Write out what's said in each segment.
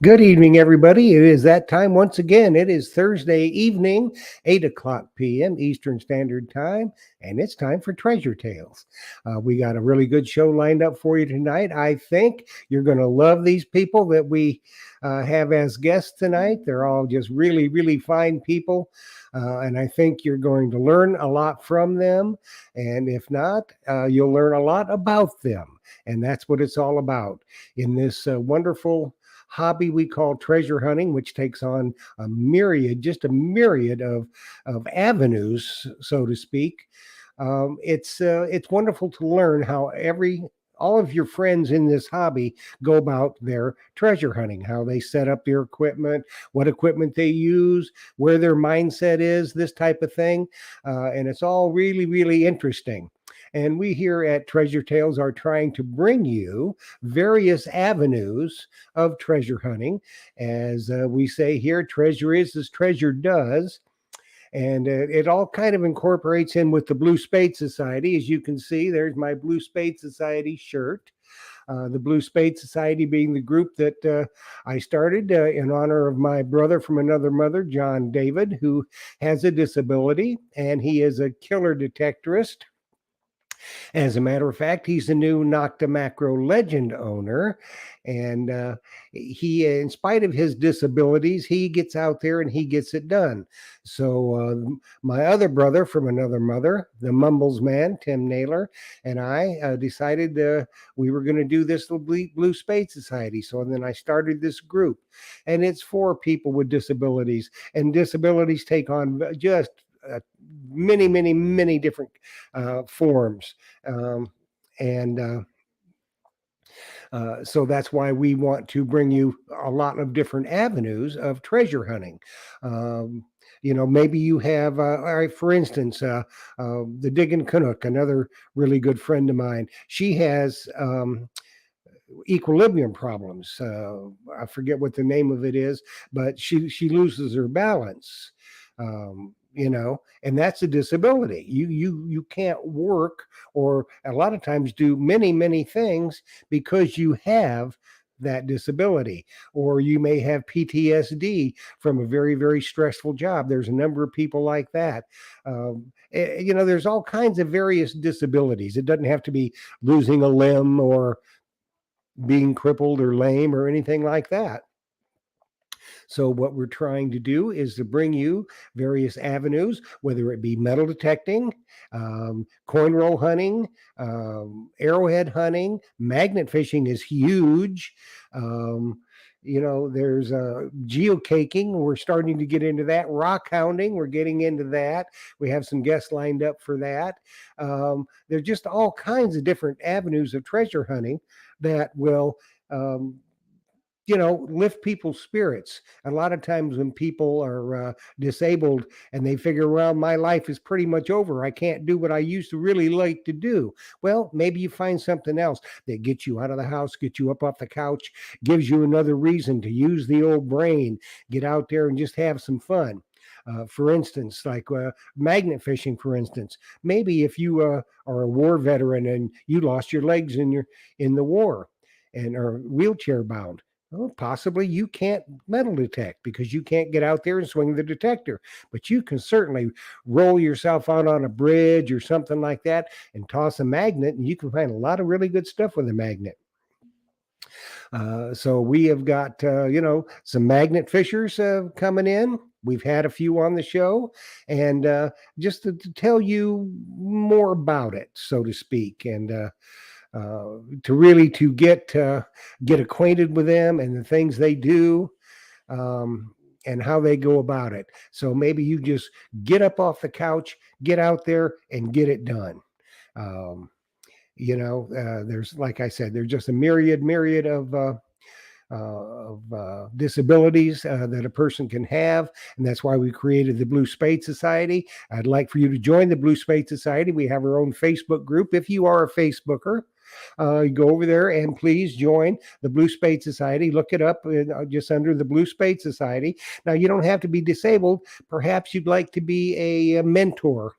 Good evening, everybody. It is that time once again. It is Thursday evening, 8 o'clock p.m. Eastern Standard Time, and it's time for Treasure Tales. We got a really good show lined up for you tonight. I think you're going to love these people that we have as guests tonight. They're all just really, really fine people, and I think you're going to learn a lot from them. And if not, you'll learn a lot about them. And that's what it's all about in this wonderful hobby we call treasure hunting, which takes on just a myriad of avenues, so to speak. It's wonderful to learn how all of your friends in this hobby go about their treasure hunting, how they set up their equipment, what equipment they use, where their mindset is, this type of thing. And it's all really, really interesting. And we here at Treasure Tales are trying to bring you various avenues of treasure hunting. As we say here, treasure is as treasure does. And it all kind of incorporates in with the Blue Spade Society. As you can see, there's my Blue Spade Society shirt. The Blue Spade Society being the group that I started in honor of my brother from another mother, John David, who has a disability, and he is a killer detectorist. As a matter of fact, he's the new Nocta Macro Legend owner. And in spite of his disabilities, he gets out there and he gets it done. So my other brother from another mother, the Mumbles man, Tim Naylor, and I decided we were going to do this Blue Spade Society. So then I started this group. And it's for people with disabilities. And disabilities take on just many, many, many different forms. And so that's why we want to bring you a lot of different avenues of treasure hunting. Maybe you have, all right, for instance, the Diggin Canuck, another really good friend of mine. She has equilibrium problems. I forget what the name of it is, but she loses her balance. And that's a disability. You can't work, or a lot of times do many things because you have that disability, or you may have PTSD from a very, very stressful job. There's a number of people like that. There's all kinds of various disabilities. It doesn't have to be losing a limb or being crippled or lame or anything like that. So what we're trying to do is to bring you various avenues, whether it be metal detecting, coin roll hunting, arrowhead hunting. Magnet fishing is huge. There's geocaking. We're starting to get into that. Rock hounding, we're getting into that. We have some guests lined up for that. There's just all kinds of different avenues of treasure hunting that will lift people's spirits. A lot of times when people are disabled and they figure, well, my life is pretty much over, I can't do what I used to really like to do. Well, maybe you find something else that gets you out of the house, gets you up off the couch, gives you another reason to use the old brain, get out there and just have some fun. For instance, like magnet fishing, for instance, maybe if you are a war veteran and you lost your legs in the war and are wheelchair bound, well, possibly you can't metal detect because you can't get out there and swing the detector, but you can certainly roll yourself out on a bridge or something like that and toss a magnet, and you can find a lot of really good stuff with a magnet. So we have got, some magnet fishers coming in. We've had a few on the show, and just to tell you more about it, so to speak, and to get acquainted with them and the things they do, and how they go about it. So maybe you just get up off the couch, get out there, and get it done. There's, like I said, there's just a myriad of disabilities that a person can have, and that's why we created the Blue Spade Society. I'd like for you to join the Blue Spade Society. We have our own Facebook group. If you are a Facebooker, go over there and please join the Blue Spade Society. Look it up just under the Blue Spade Society. Now, you don't have to be disabled. Perhaps you'd like to be a mentor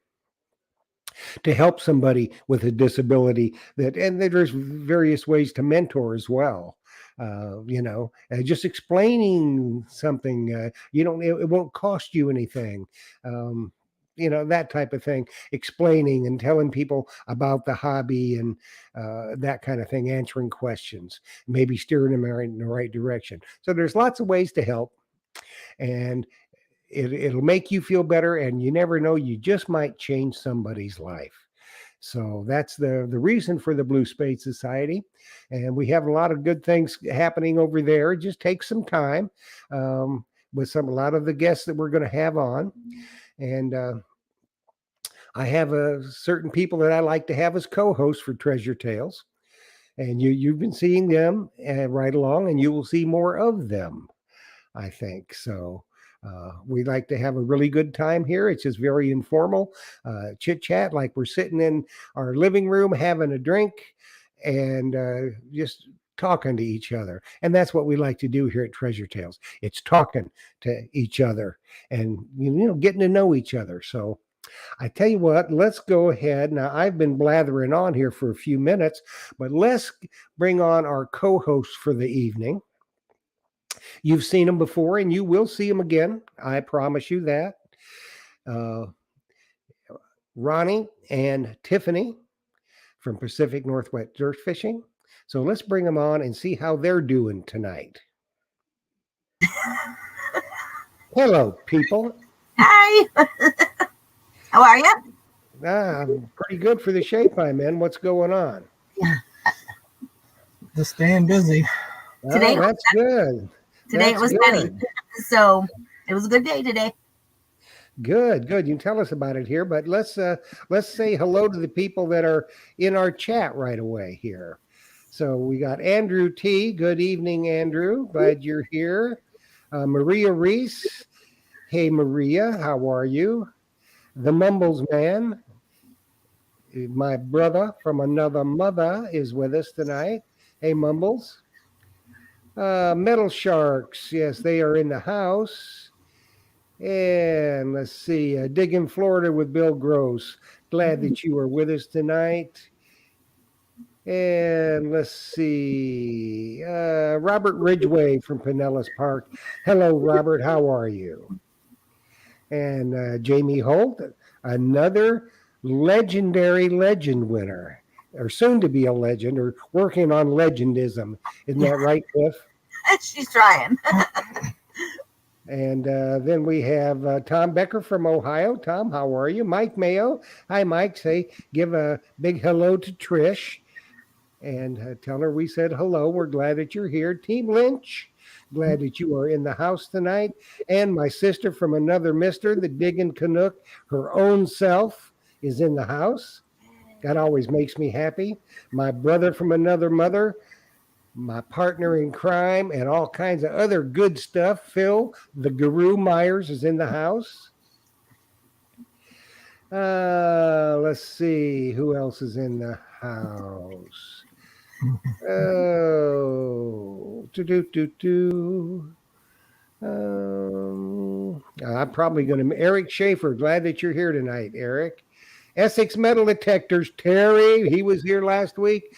to help somebody with a disability. And there's various ways to mentor as well. Just explaining something. It won't cost you anything. Um, that type of thing, explaining and telling people about the hobby and that kind of thing, answering questions, maybe steering them in the right direction. So there's lots of ways to help, and it'll make you feel better, and you never know, you just might change somebody's life. So that's the reason for the Blue Spade Society, and we have a lot of good things happening over there. It just takes some time, with a lot of the guests that we're going to have on, and I have certain people that I like to have as co-hosts for Treasure Tales, and you've been seeing them right along, and you will see more of them, I think. So we like to have a really good time here. It's just very informal, chit chat, like we're sitting in our living room having a drink and just talking to each other. And that's what we like to do here at Treasure Tales. It's talking to each other and getting to know each other. So I tell you what, let's go ahead. Now, I've been blathering on here for a few minutes, but let's bring on our co-host for the evening. You've seen them before, and you will see them again. I promise you that. Uh, Ronnie and Tiffany from Pacific Northwest Dirt Fishing. So let's bring them on and see how they're doing tonight. Hello, people. Hi. How are you? I'm pretty good for the shape I'm in. What's going on? Just staying busy. Today, that's good. Today That's it was good. sunny, so it was a good day today. Good. You can tell us about it here, but let's say hello to the people that are in our chat right away here. So we got Andrew T. Good evening, Andrew. Glad you're here. Maria Reese. Hey, Maria, how are you? The Mumbles Man, my brother from another mother, is with us tonight. Hey, Mumbles. Metal Sharxs, yes, they are in the house. And let's see, Diggin, Florida with Bill Gross. Glad that you are with us tonight. And let's see, Robert Ridgway from Pinellas Park. Hello, Robert. How are you? And Jamie Holt, another legendary legend winner, or soon to be a legend, or working on legendism. Isn't that right, Cliff? She's trying. And then we have Tom Becker from Ohio. Tom, how are you? Mike Mayo. Hi, Mike. Give a big hello to Trish. And tell her we said hello. We're glad that you're here. Team Lynch, glad that you are in the house tonight. And my sister from another mister, the Diggin' Canuck, her own self, is in the house. That always makes me happy. My brother from another mother, my partner in crime, and all kinds of other good stuff. Phil, the Guru Myers, is in the house. Let's see. Who else is in the house? Oh, I'm probably going to. Eric Schaefer, glad that you're here tonight, Eric. Essex Metal Detectors, Terry, he was here last week.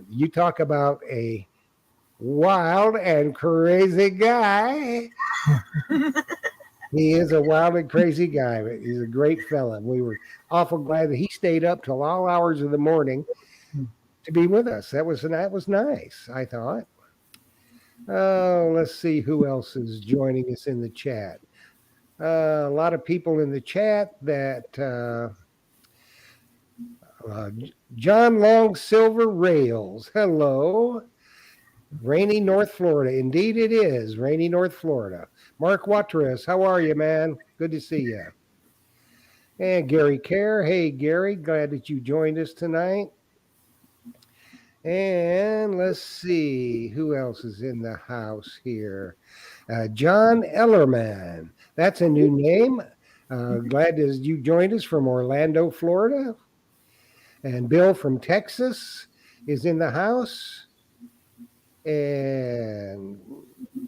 You talk about a wild and crazy guy. He is a wild and crazy guy, but he's a great fella. We were awful glad that he stayed up till all hours of the morning to be with us. That was nice, I thought. Oh, let's see who else is joining us in the chat. A lot of people in the chat that John Long Silver Rails. Hello. Rainy North Florida. Indeed it is. Rainy North Florida. Mark Watrous, how are you, man? Good to see you. And Gary Kerr. Hey, Gary. Glad that you joined us tonight. And let's see who else is in the house here. John Ellerman. That's a new name. Glad that you joined us from Orlando, Florida. And Bill from Texas is in the house. And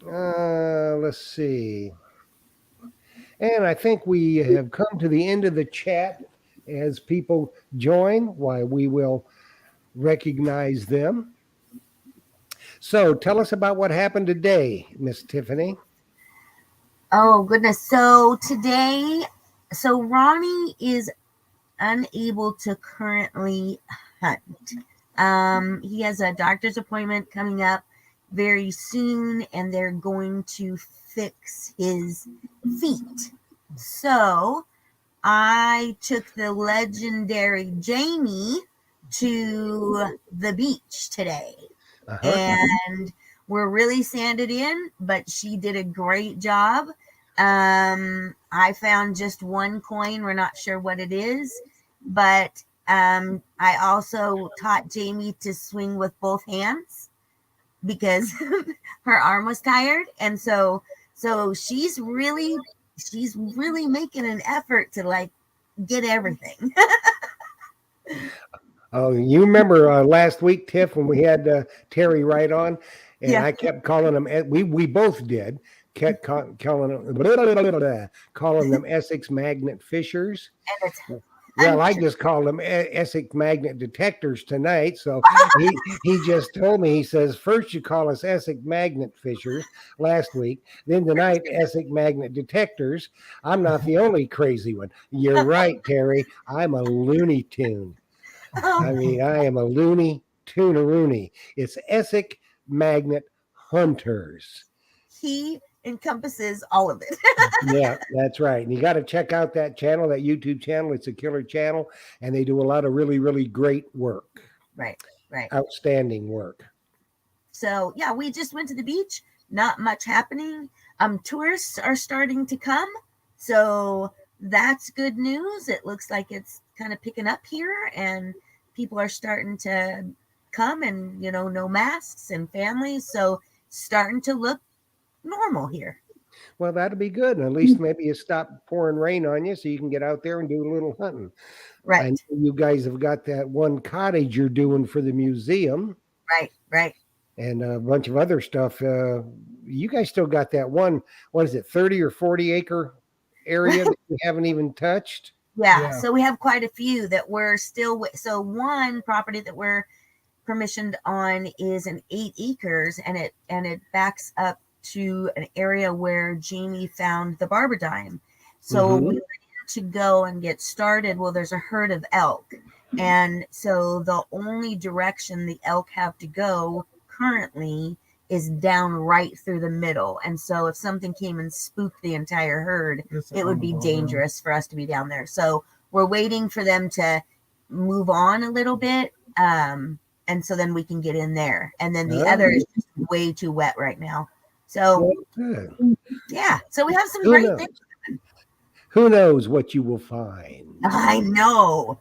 let's see. And I think we have come to the end of the chat As people join, why we will recognize them. So tell us about what happened today, Miss Tiffany. Oh goodness. So today, so Ronnie is unable to currently hunt. He has a doctor's appointment coming up very soon, and they're going to fix his feet. So I took the legendary Jamie to the beach today, Uh-huh. and we're really sanded in, but she did a great job. I found just one coin. We're not sure what it is, but I also taught Jamie to swing with both hands because her arm was tired, and so she's really making an effort to like get everything. Oh, you remember last week, Tiff, when we had Terry right on, and Yeah, I kept calling him. We both did. Kept calling them calling them Essex magnet fishers. and it's Well, I hunter. just called them Essex magnet detectors tonight. So he just told me, he says, first you call us Essex magnet fishers last week, then tonight Essex magnet detectors. I'm not the only crazy one. You're right, Terry. I'm a Looney Tune. Oh, I mean, I am a loony tune-a-rooney. It's Essex magnet hunters. he encompasses all of it. Yeah, that's right. And you got to check out that channel, that YouTube channel. It's a killer channel, and they do a lot of really, really great work, Right, right. outstanding work. So yeah, we just went to the beach. Not much happening. Tourists are starting to come, so that's good news. It looks like it's kind of picking up here, and people are starting to come, and no masks and families, so starting to look normal here. Well, that'll be good. And at least maybe you stop pouring rain on you so you can get out there and do a little hunting. I know Right, you guys have got that one cottage you're doing for the museum right, right. and a bunch of other stuff. You guys still got that one, what is it, 30 or 40 acre area that you haven't even touched? Yeah, so we have quite a few that we're still. So one property that we're permissioned on is an 8 acres, and it backs up to an area where Jamie found the barbadine. So we Mm-hmm. were to go and get started. Well, there's a herd of elk, and so the only direction the elk have to go currently is down right through the middle. And so if something came and spooked the entire herd, it would be dangerous for us to be down there. So we're waiting for them to move on a little bit. And so then we can get in there. And then the other is just way too wet right now. So Well, good. yeah, so we have some Who great knows? things. Who knows what you will find? I know.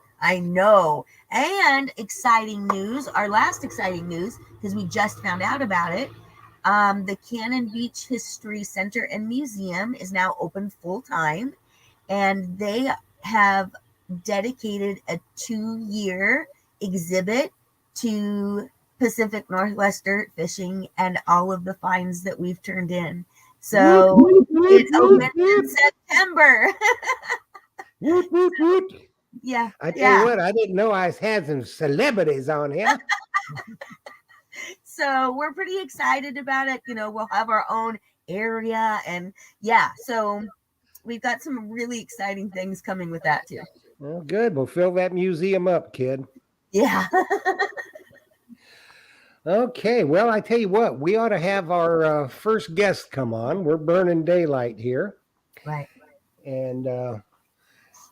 And exciting news, our last exciting news, because we just found out about it. The Cannon Beach History Center and Museum is now open full time, and they have dedicated a 2-year exhibit to Pacific Northwest dirt fishing and all of the finds that we've turned in. Woot, So woot, woot, it woot, opens woot, in September. woot, woot, woot. Yeah, I tell you yeah. what, I didn't know I had some celebrities on here. So we're pretty excited about it. We'll have our own area, and yeah, so we've got some really exciting things coming with that too. Well, good. We'll fill that museum up, kid. Yeah. Okay. Well, I tell you what, we ought to have our first guest come on. We're burning daylight here. Right. And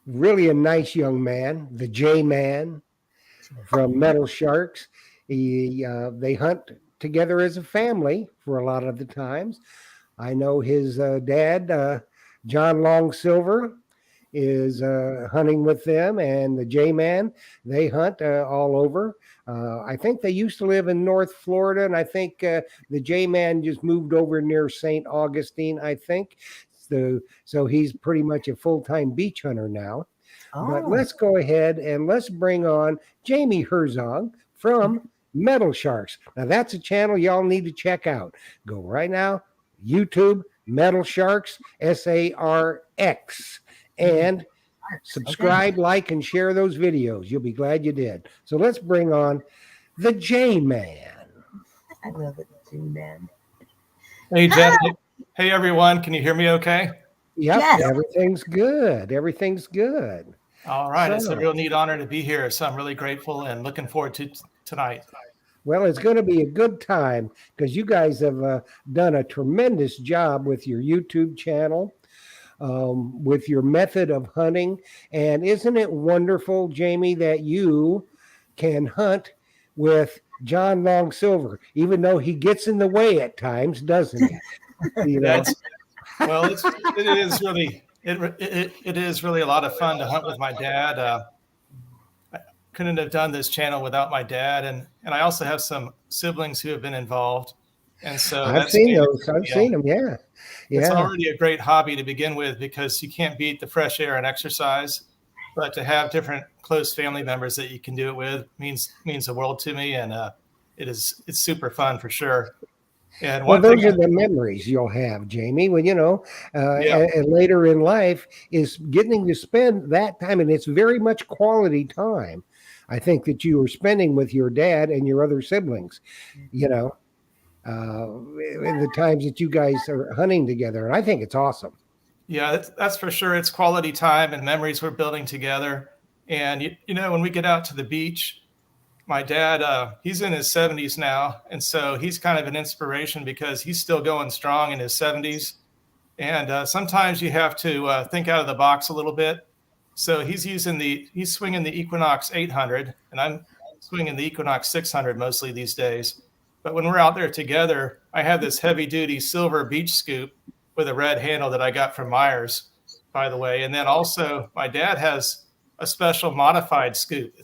really a nice young man, the J Man from Metal Sharks. They hunt together as a family for a lot of the times. I know his dad, John Long Silver, is hunting with them, and the J Man, they hunt all over. I think they used to live in North Florida, and I think the J Man just moved over near St. Augustine, I think. So he's pretty much a full time beach hunter now. But Oh, let's go ahead and let's bring on Jamie Herzog from Metal Sharks. Now, that's a channel y'all need to check out. Go right now, YouTube, Metal Sharks, SARX. And subscribe, like, and share those videos. You'll be glad you did. So let's bring on the J-Man. I love it, J-Man. Hey, Jen. Hey, everyone. Can you hear me okay? Yep, Yes. everything's good. Everything's good. All right. It's So- a real neat honor to be here. So I'm really grateful and looking forward to tonight. Well, it's going to be a good time because you guys have done a tremendous job with your YouTube channel, with your method of hunting. And isn't it wonderful, Jamie, that you can hunt with John Long Silver, even though he gets in the way at times, doesn't he? You know? It is really a lot of fun to hunt with my dad. I couldn't have done this channel without my dad, and I also have some siblings who have been involved, and so I've seen those. I've seen them. Yeah, It's already a great hobby to begin with because you can't beat the fresh air and exercise, but to have different close family members that you can do it with means the world to me, and it's super fun for sure. And well, those are the memories you'll have, Jamie, when and later in life is getting to spend that time, and it's very much quality time. I think that you were spending with your dad and your other siblings, in the times that you guys are hunting together, and I think it's awesome. Yeah, that's for sure. It's quality time and memories we're building together. And when we get out to the beach, my dad, he's in his 70s now. And so he's kind of an inspiration because he's still going strong in his 70s. And sometimes you have to think out of the box a little bit. So he's swinging the Equinox 800, and I'm swinging the Equinox 600 mostly these days. But when we're out there together, I have this heavy duty silver beach scoop with a red handle that I got from Myers, by the way. And then also my dad has a special modified scoop.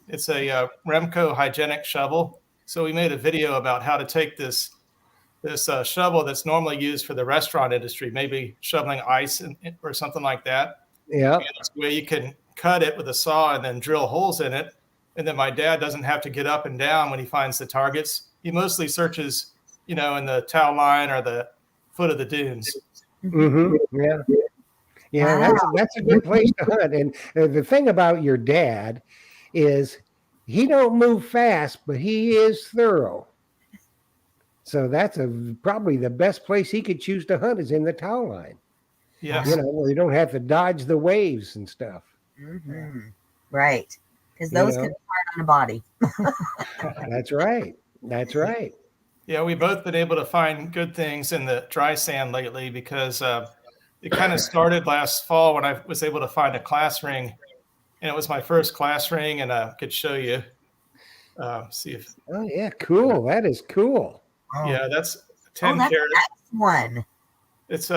It's a Remco hygienic shovel. So we made a video about how to take this shovel that's normally used for the restaurant industry, maybe shoveling ice or something like that. Yeah. Where you can cut it with a saw and then drill holes in it. And then my dad doesn't have to get up and down when he finds the targets. He mostly searches, in the towel line or the foot of the dunes. Mm-hmm. Yeah. Yeah, wow. That's a good place to hunt. And the thing about your dad is he don't move fast, but he is thorough. So that's probably the best place he could choose to hunt is in the towel line. Yes. Where you don't have to dodge the waves and stuff. Mm-hmm. Right. Because those can be hard on a body. That's right. That's right. Yeah, we've both been able to find good things in the dry sand lately because it kind of started last fall when I was able to find a class ring. And it was my first class ring, and I could show you. See if. Oh, yeah. Cool. That is cool. Yeah, that's 10 carat. That's one. It's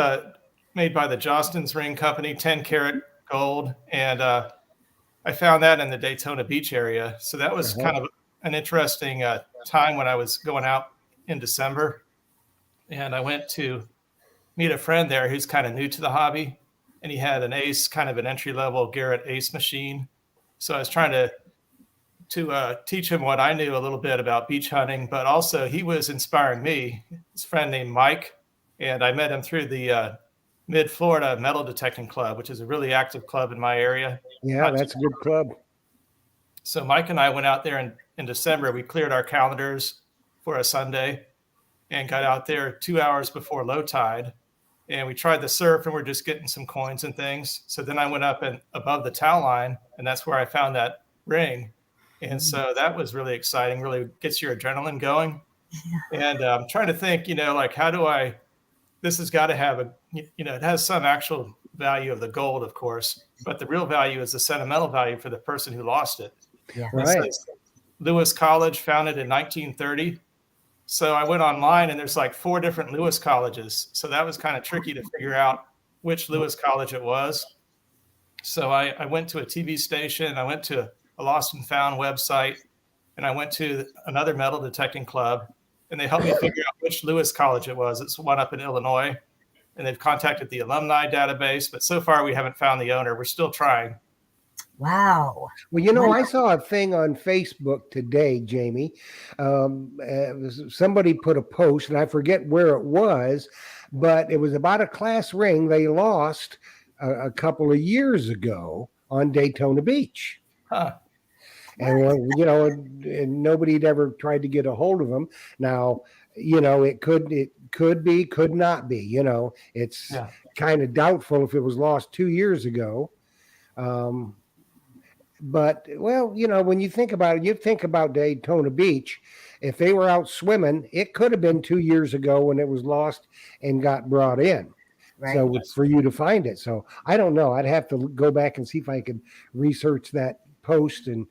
made by the Johnston's Ring Company, 10 karat gold. And I found that in the Daytona Beach area. So that was kind of an interesting time when I was going out in December. And I went to meet a friend there who's kind of new to the hobby. And he had an Ace, kind of an entry-level Garrett Ace machine. So I was trying to teach him what I knew a little bit about beach hunting, but also he was inspiring me. His friend named Mike, and I met him through the Mid-Florida Metal Detecting Club, which is a really active club in my area. Yeah, that's a good club. So Mike and I went out there in December. We cleared our calendars for a Sunday and got out there 2 hours before low tide. And we tried the surf, and we're just getting some coins and things. So then I went up and above the towel line, and that's where I found that ring. And so that was really exciting, really gets your adrenaline going. Yeah. And I'm trying to think, how do this has got to have it has some actual value of the gold, of course, but the real value is the sentimental value for the person who lost it. Yeah. Right. Lewis College, founded in 1930. So I went online, and there's like 4 different Lewis colleges. So that was kind of tricky to figure out which Lewis college it was. So I went to a TV station. I went to a Lost and Found website, and I went to another metal detecting club, and they helped me figure out which Lewis college it was. It's one up in Illinois, and they've contacted the alumni database, but so far we haven't found the owner. We're still trying. Wow. Well, I saw a thing on Facebook today, Jamie. Somebody put a post, and I forget where it was, but it was about a class ring they lost a couple of years ago on Daytona Beach. Huh. And and nobody'd ever tried to get a hold of them. Now, it could be, could not be. It's Yeah. kind of doubtful if it was lost 2 years ago. But well, when you think about it, you think about Daytona Beach. If they were out swimming, it could have been 2 years ago when it was lost and got brought in. Right. So for you to find it. So I don't know. I'd have to go back and see if I could research that post and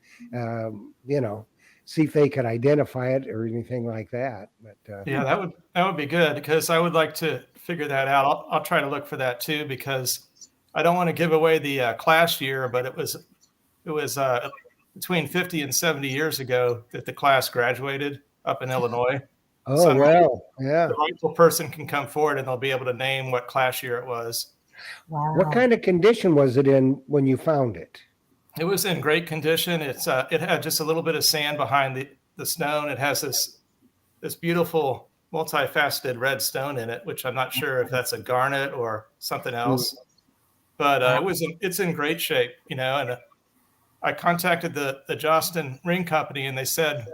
see if they could identify it or anything like that. But Yeah, that would be good, because I would like to figure that out. I'll try to look for that too, because I don't want to give away the class year, but it was between 50 and 70 years ago that the class graduated up in Illinois. oh So well, yeah. the rightful person can come forward and they'll be able to name what class year it was. Wow. What kind of condition was it in when you found it? It was in great condition. It had just a little bit of sand behind the stone. It has this beautiful multifaceted red stone in it, which I'm not sure if that's a garnet or something else. But it's in great shape, and I contacted the Jostin Ring Company, and they said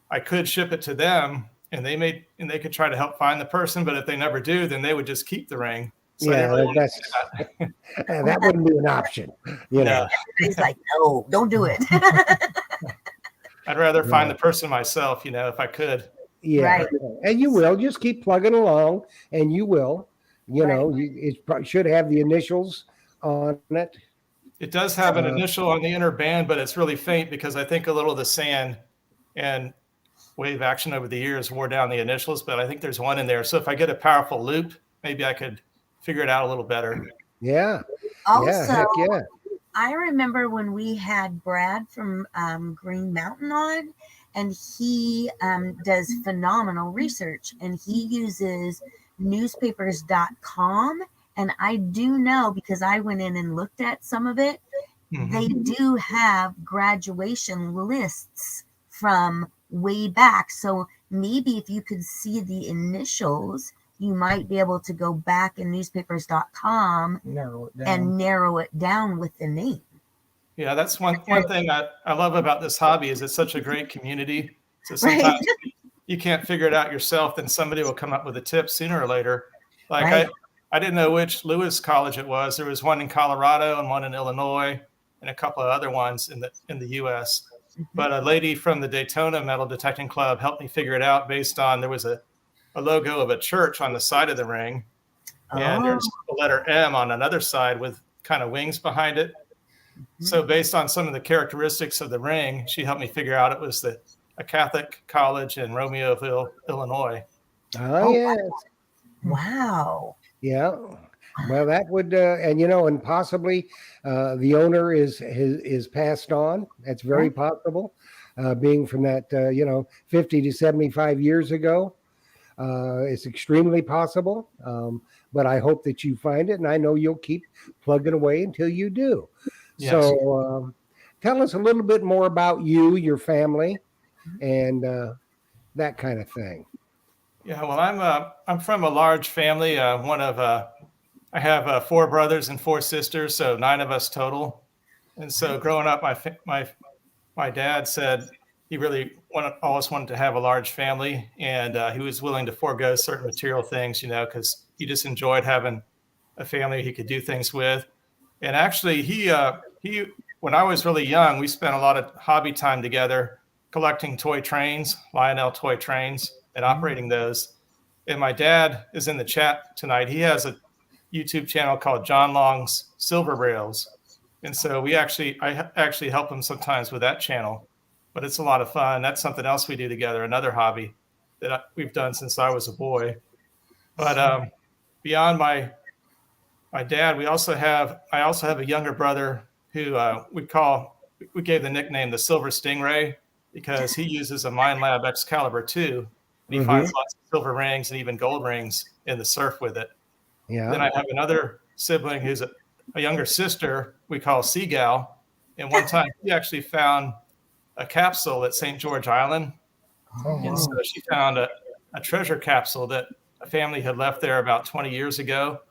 I could ship it to them, and they could try to help find the person, but if they never do, then they would just keep the ring. So Yeah, that wouldn't be an option. No. He's like, no, don't do it. I'd rather find the person myself, if I could. Yeah, Right. and you will just keep plugging along, and you will. Right. It should have the initials on it. It does have an initial on the inner band, but it's really faint because I think a little of the sand and wave action over the years wore down the initials, but I think there's one in there. So if I get a powerful loop, maybe I could figure it out a little better. Yeah. Also, Yeah. Heck yeah. I remember when we had Brad from Green Mountain on, and he does phenomenal research, and he uses newspapers.com. And I do know, because I went in and looked at some of it, they do have graduation lists from way back. So maybe if you could see the initials, you might be able to go back in newspapers.com and narrow it down with the name. Yeah, that's one thing I love about this hobby is it's such a great community. So sometimes you can't figure it out yourself, then somebody will come up with a tip sooner or later. Like I didn't know which Lewis College it was. There was one in Colorado and one in Illinois and a couple of other ones in the U.S. But a lady from the Daytona Metal Detecting Club helped me figure it out based on there was a logo of a church on the side of the ring, and there's the letter M on another side with kind of wings behind it. So based on some of the characteristics of the ring, she helped me figure out it was a Catholic college in Romeoville, Illinois. Oh, yes. Wow. Yeah. Well, that would, and possibly the owner is passed on. That's very possible, being from that, 50 to 75 years ago. It's extremely possible, but I hope that you find it, and I know you'll keep plugging away until you do. Yes. So tell us a little bit more about you, your family, and that kind of thing. Yeah, well, I'm from a large family. I have 4 brothers and 4 sisters, so 9 of us total. And so growing up, my dad said he really always wanted to have a large family, and he was willing to forego certain material things, because he just enjoyed having a family he could do things with. And actually, he when I was really young, we spent a lot of hobby time together collecting toy trains, Lionel toy trains, and operating those. And my dad is in the chat tonight. He has a YouTube channel called John Long's Silver Rails. And so I actually help him sometimes with that channel, but it's a lot of fun. That's something else we do together, another hobby that we've done since I was a boy. But beyond my dad, I also have a younger brother who we gave the nickname the Silver Stingray, because he uses a Mine Lab Excalibur 2. And he finds lots of silver rings and even gold rings in the surf with it. Yeah. Then I have another sibling who's a younger sister we call Seagal. And one time he actually found a capsule at St. George Island. Oh. And so she found a treasure capsule that a family had left there about 20 years ago.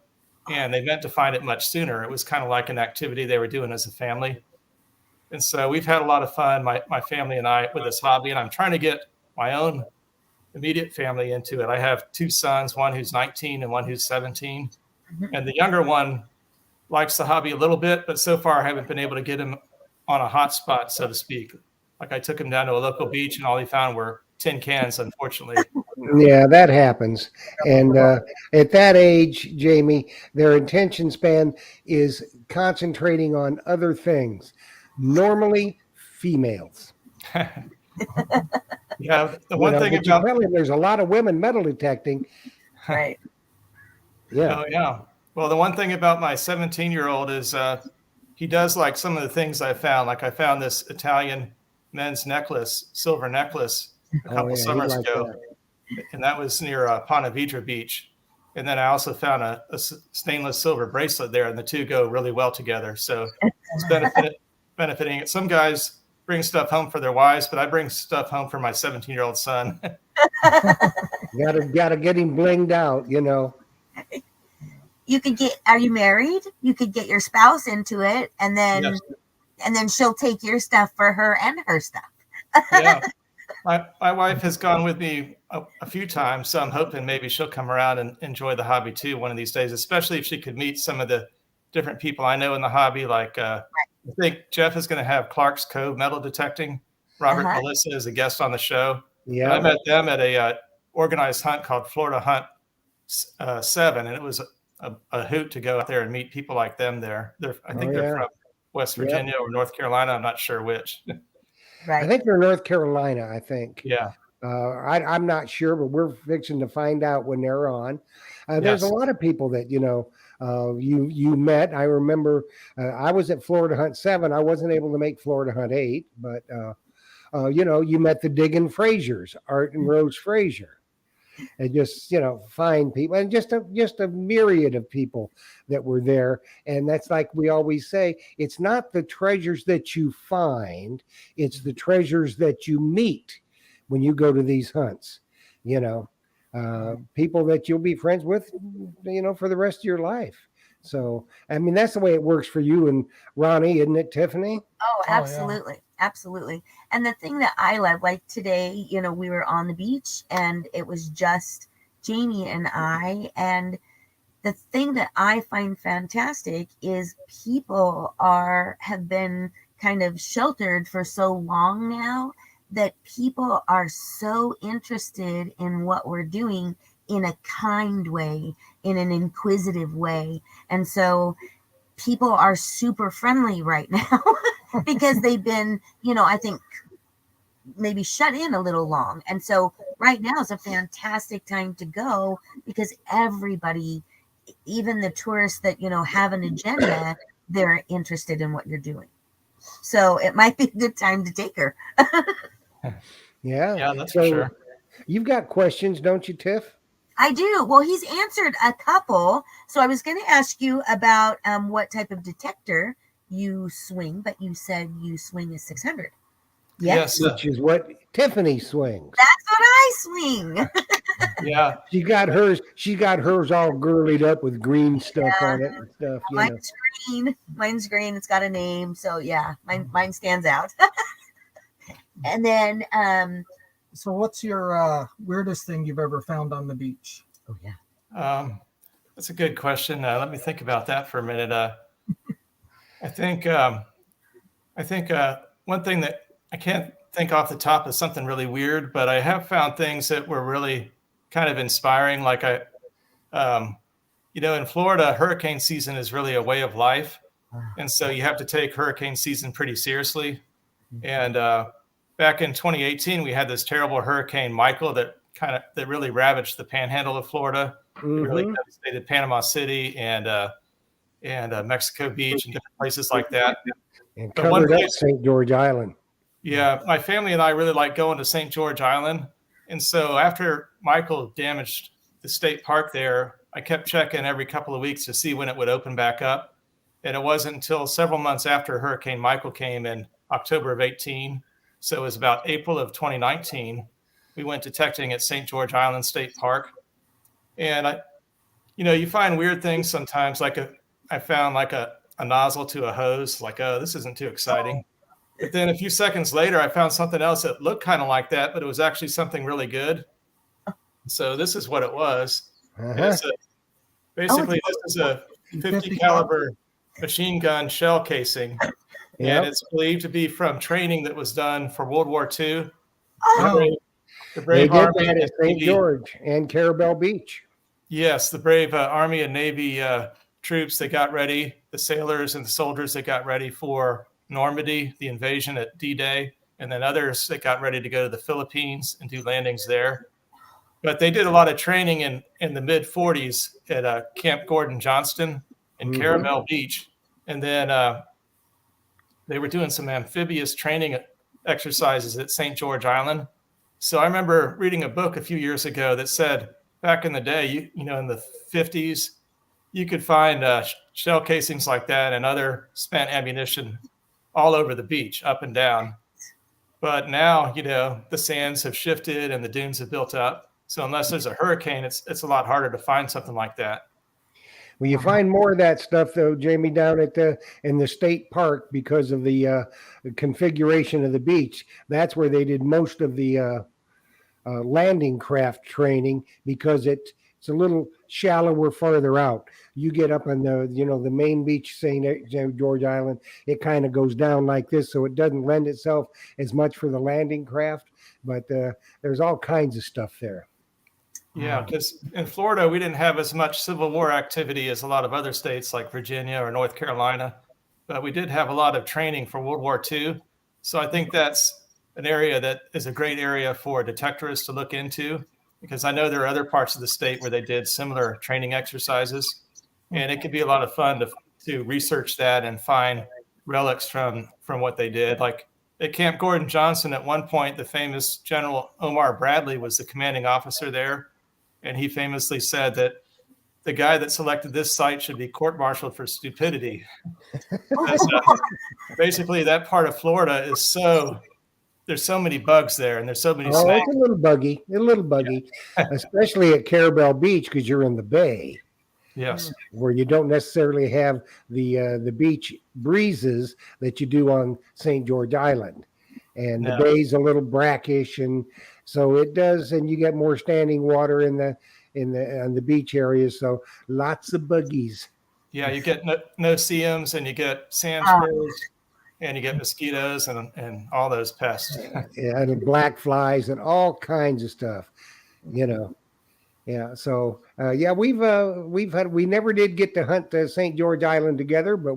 and they meant to find it much sooner. It was kind of like an activity they were doing as a family. And so we've had a lot of fun, my family and I, with this hobby, and I'm trying to get my own immediate family into it. I have 2 sons, one who's 19 and one who's 17. And the younger one likes the hobby a little bit, but so far I haven't been able to get him on a hot spot, so to speak. Like I took him down to a local beach and all he found were tin cans, unfortunately. Yeah, that happens. And at that age, Jamie, their attention span is concentrating on other things, normally females. Yeah, the one thing but about there's a lot of women metal detecting. Right. Yeah. Oh yeah. Well, the one thing about my 17-year-old is he does like some of the things I found. Like I found this Italian men's necklace, silver necklace, a couple summers ago, and that was near Ponte Vedra Beach. And then I also found a stainless silver bracelet there, and the two go really well together. So it's benefiting. Some guys bring stuff home for their wives, but I bring stuff home for my 17-year-old son. Gotta get him blinged out, you know. You could get, are you married? You could get your spouse into it, and then Yes. and then she'll take your stuff for her and her stuff. Yeah. My wife has gone with me a few times, so I'm hoping maybe she'll come around and enjoy the hobby too one of these days, especially if she could meet some of the different people I know in the hobby. Like I think Jeff is going to have Clark's Cove metal detecting. Robert and Melissa is a guest on the show. Yeah. And I met them at a organized hunt called Florida Hunt 7, and it was a hoot to go out there and meet people like them there. I think they're from West Virginia or North Carolina. I'm not sure which. Right. I think they're North Carolina, I think. Yeah. I'm not sure, but we're fixing to find out when they're on. There's a lot of people that, you know, you met. I remember I was at Florida Hunt 7. I wasn't able to make Florida Hunt 8, but, you know, you met the Diggin Frasers, Art and Rose Fraser. And just, you know, fine people, and just a myriad of people that were there. And that's like we always say, it's not the treasures that you find, it's the treasures that you meet when you go to these hunts. You know, people that you'll be friends with, you know, for the rest of your life. So, I mean, that's the way it works for you and Ronnie, isn't it, Tiffany? Oh, absolutely. Absolutely. And the thing that I love, like today, you know, we were on the beach and it was just Jamie and I. And the thing that I find fantastic is people have been kind of sheltered for so long now that people are so interested in what we're doing in a kind way, in an inquisitive way. And so people are super friendly right now because they've been, you know, I think maybe shut in a little long. And so right now is a fantastic time to go because everybody, even the tourists that, you know, have an agenda, they're interested in what you're doing. So it might be a good time to take her. Yeah, that's for sure. You've got questions, don't you, Tiff? I do. Well, he's answered a couple. So I was going to ask you about what type of detector you swing, but you said you swing a 600. Yes. Which is what Tiffany swings. That's what I swing. Yeah. She got hers all girlied up with green stuff on it and stuff. You know. Green. Mine's green. It's got a name. So yeah, mine stands out. And then so what's your weirdest thing you've ever found on the beach? Oh yeah. That's a good question. Let me think about that for a minute. I think one thing that I can't think off the top is something really weird, but I have found things that were really kind of inspiring. Like you know, in Florida, hurricane season is really a way of life. And so you have to take hurricane season pretty seriously. And back in 2018, we had this terrible Hurricane Michael that really ravaged the panhandle of Florida. Mm-hmm. It really devastated Panama City and Mexico Beach and different places like that. And covered up St. George Island. Yeah, my family and I really like going to St. George Island. And so after Michael damaged the state park there, I kept checking every couple of weeks to see when it would open back up. And it wasn't until several months after Hurricane Michael came in October of 18. So it was about April of 2019. We went detecting at St. George Island State Park. And you find weird things sometimes. I found like a nozzle to a hose. Like, oh, this isn't too exciting. But then a few seconds later, I found something else that looked kind of like that, but it was actually something really good. So this is what it was. And Uh-huh. basically, this is a 50 caliber machine gun shell casing. Yep. And it's believed to be from training that was done for World War II. Oh, The They brave did Army that and at St. Navy. George and Carabel Beach. Yes, the brave Army and Navy troops that got ready, the sailors and the soldiers that got ready for Normandy, the invasion at D-Day, and then others that got ready to go to the Philippines and do landings there. But they did a lot of training in the mid-40s at Camp Gordon Johnston in Mhm. Carabel Beach. And then they were doing some amphibious training exercises at St. George Island. So I remember reading a book a few years ago that said back in the day, in the 50s, you could find shell casings like that and other spent ammunition all over the beach, up and down. But now, the sands have shifted and the dunes have built up. So unless there's a hurricane, it's a lot harder to find something like that. Well, you find more of that stuff though, Jamie, down in the state park because of the configuration of the beach. That's where they did most of the landing craft training because it's a little shallower farther out. You get up on the main beach, St. George Island, it kind of goes down like this, so it doesn't lend itself as much for the landing craft. But there's all kinds of stuff there. Yeah, because in Florida, we didn't have as much Civil War activity as a lot of other states like Virginia or North Carolina, but we did have a lot of training for World War II. So I think that's an area that is a great area for detectorists to look into, because I know there are other parts of the state where they did similar training exercises, and it could be a lot of fun to research that and find relics from what they did. Like at Camp Gordon Johnson, at one point, the famous General Omar Bradley was the commanding officer there. And he famously said that the guy that selected this site should be court-martialed for stupidity. Basically, that part of Florida is there's so many bugs there, and there's so many snakes. It's a little buggy, especially at Carabel Beach because you're in the bay. Yes. Where you don't necessarily have the beach breezes that you do on St. George Island. And the bay's a little brackish, and so it does, and you get more standing water on the beach areas, so lots of buggies. Yeah, you get no-see-ums, and you get sand sparrows, and you get mosquitoes and all those pests. And black flies and all kinds of stuff, Yeah, so we never did get to hunt St. George Island together, but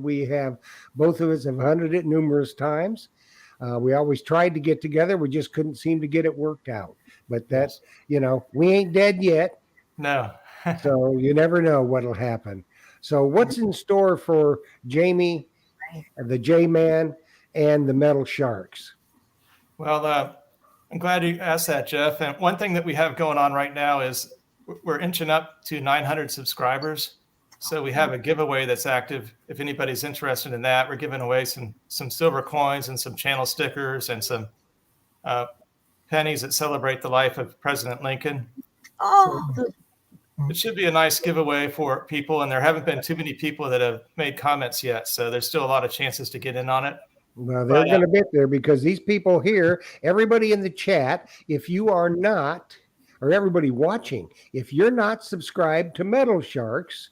both of us have hunted it numerous times. We always tried to get together. We just couldn't seem to get it worked out. But that's, we ain't dead yet. No. So you never know what'll happen. So what's in store for Jamie, the J-Man, and the Metal Sharxs? Well, I'm glad you asked that, Jeff. And one thing that we have going on right now is we're inching up to 900 subscribers. So we have a giveaway that's active. If anybody's interested in that, we're giving away some silver coins and some channel stickers and some pennies that celebrate the life of President Lincoln. Oh, It should be a nice giveaway for people, and there haven't been too many people that have made comments yet, so there's still a lot of chances to get in on it. Well, they're going to get there because these people here, everybody in the chat, if you are not, or everybody watching, if you're not subscribed to Metal Sharxs,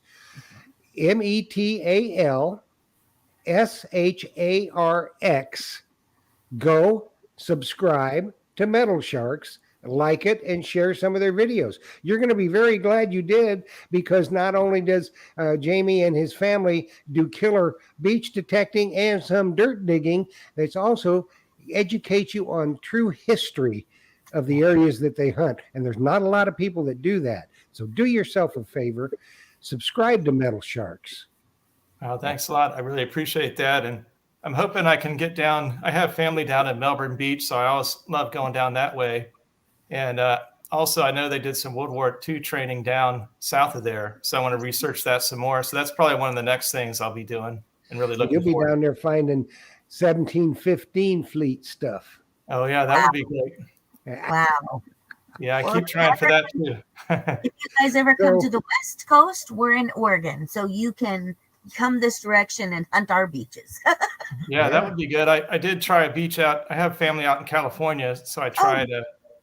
METALSHARX, go subscribe to Metal Sharxs, like it, and share some of their videos. You're going to be very glad you did, because not only does Jamie and his family do killer beach detecting and some dirt digging, it's also educates you on true history of the areas that they hunt. And there's not a lot of people that do that. So do yourself a favor, subscribe to Metal Sharxs. Oh, thanks a lot. I really appreciate that. And I'm hoping I can get down. I have family down in Melbourne Beach, so I always love going down that way. And also, I know they did some World War II training down south of there, so I want to research that some more. So that's probably one of the next things I'll be doing and really looking forward. You'll be down there finding 1715 fleet stuff. Oh, yeah, that would be great. wow. Yeah, I Well, keep trying for that too. if you guys ever come So- to the West Coast, we're in Oregon, so you can come this direction and hunt our beaches. Yeah, that would be good. I did try a beach out. I have family out in California, so I tried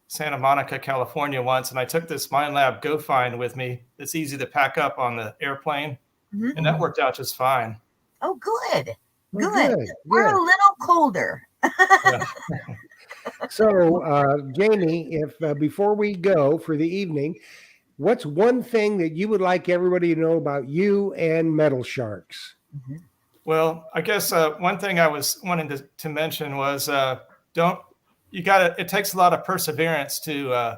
Santa Monica, California once, and I took this Mind Lab Go Find with me. It's easy to pack up on the airplane, Mhm. and that worked out just fine. Oh, good. Well, Good. good, We're good. a little colder. Yeah. So, Jamie, if before we go for the evening, what's one thing that you would like everybody to know about you and Metal Sharks? Well, I guess one thing I was wanting to mention was it takes a lot of perseverance to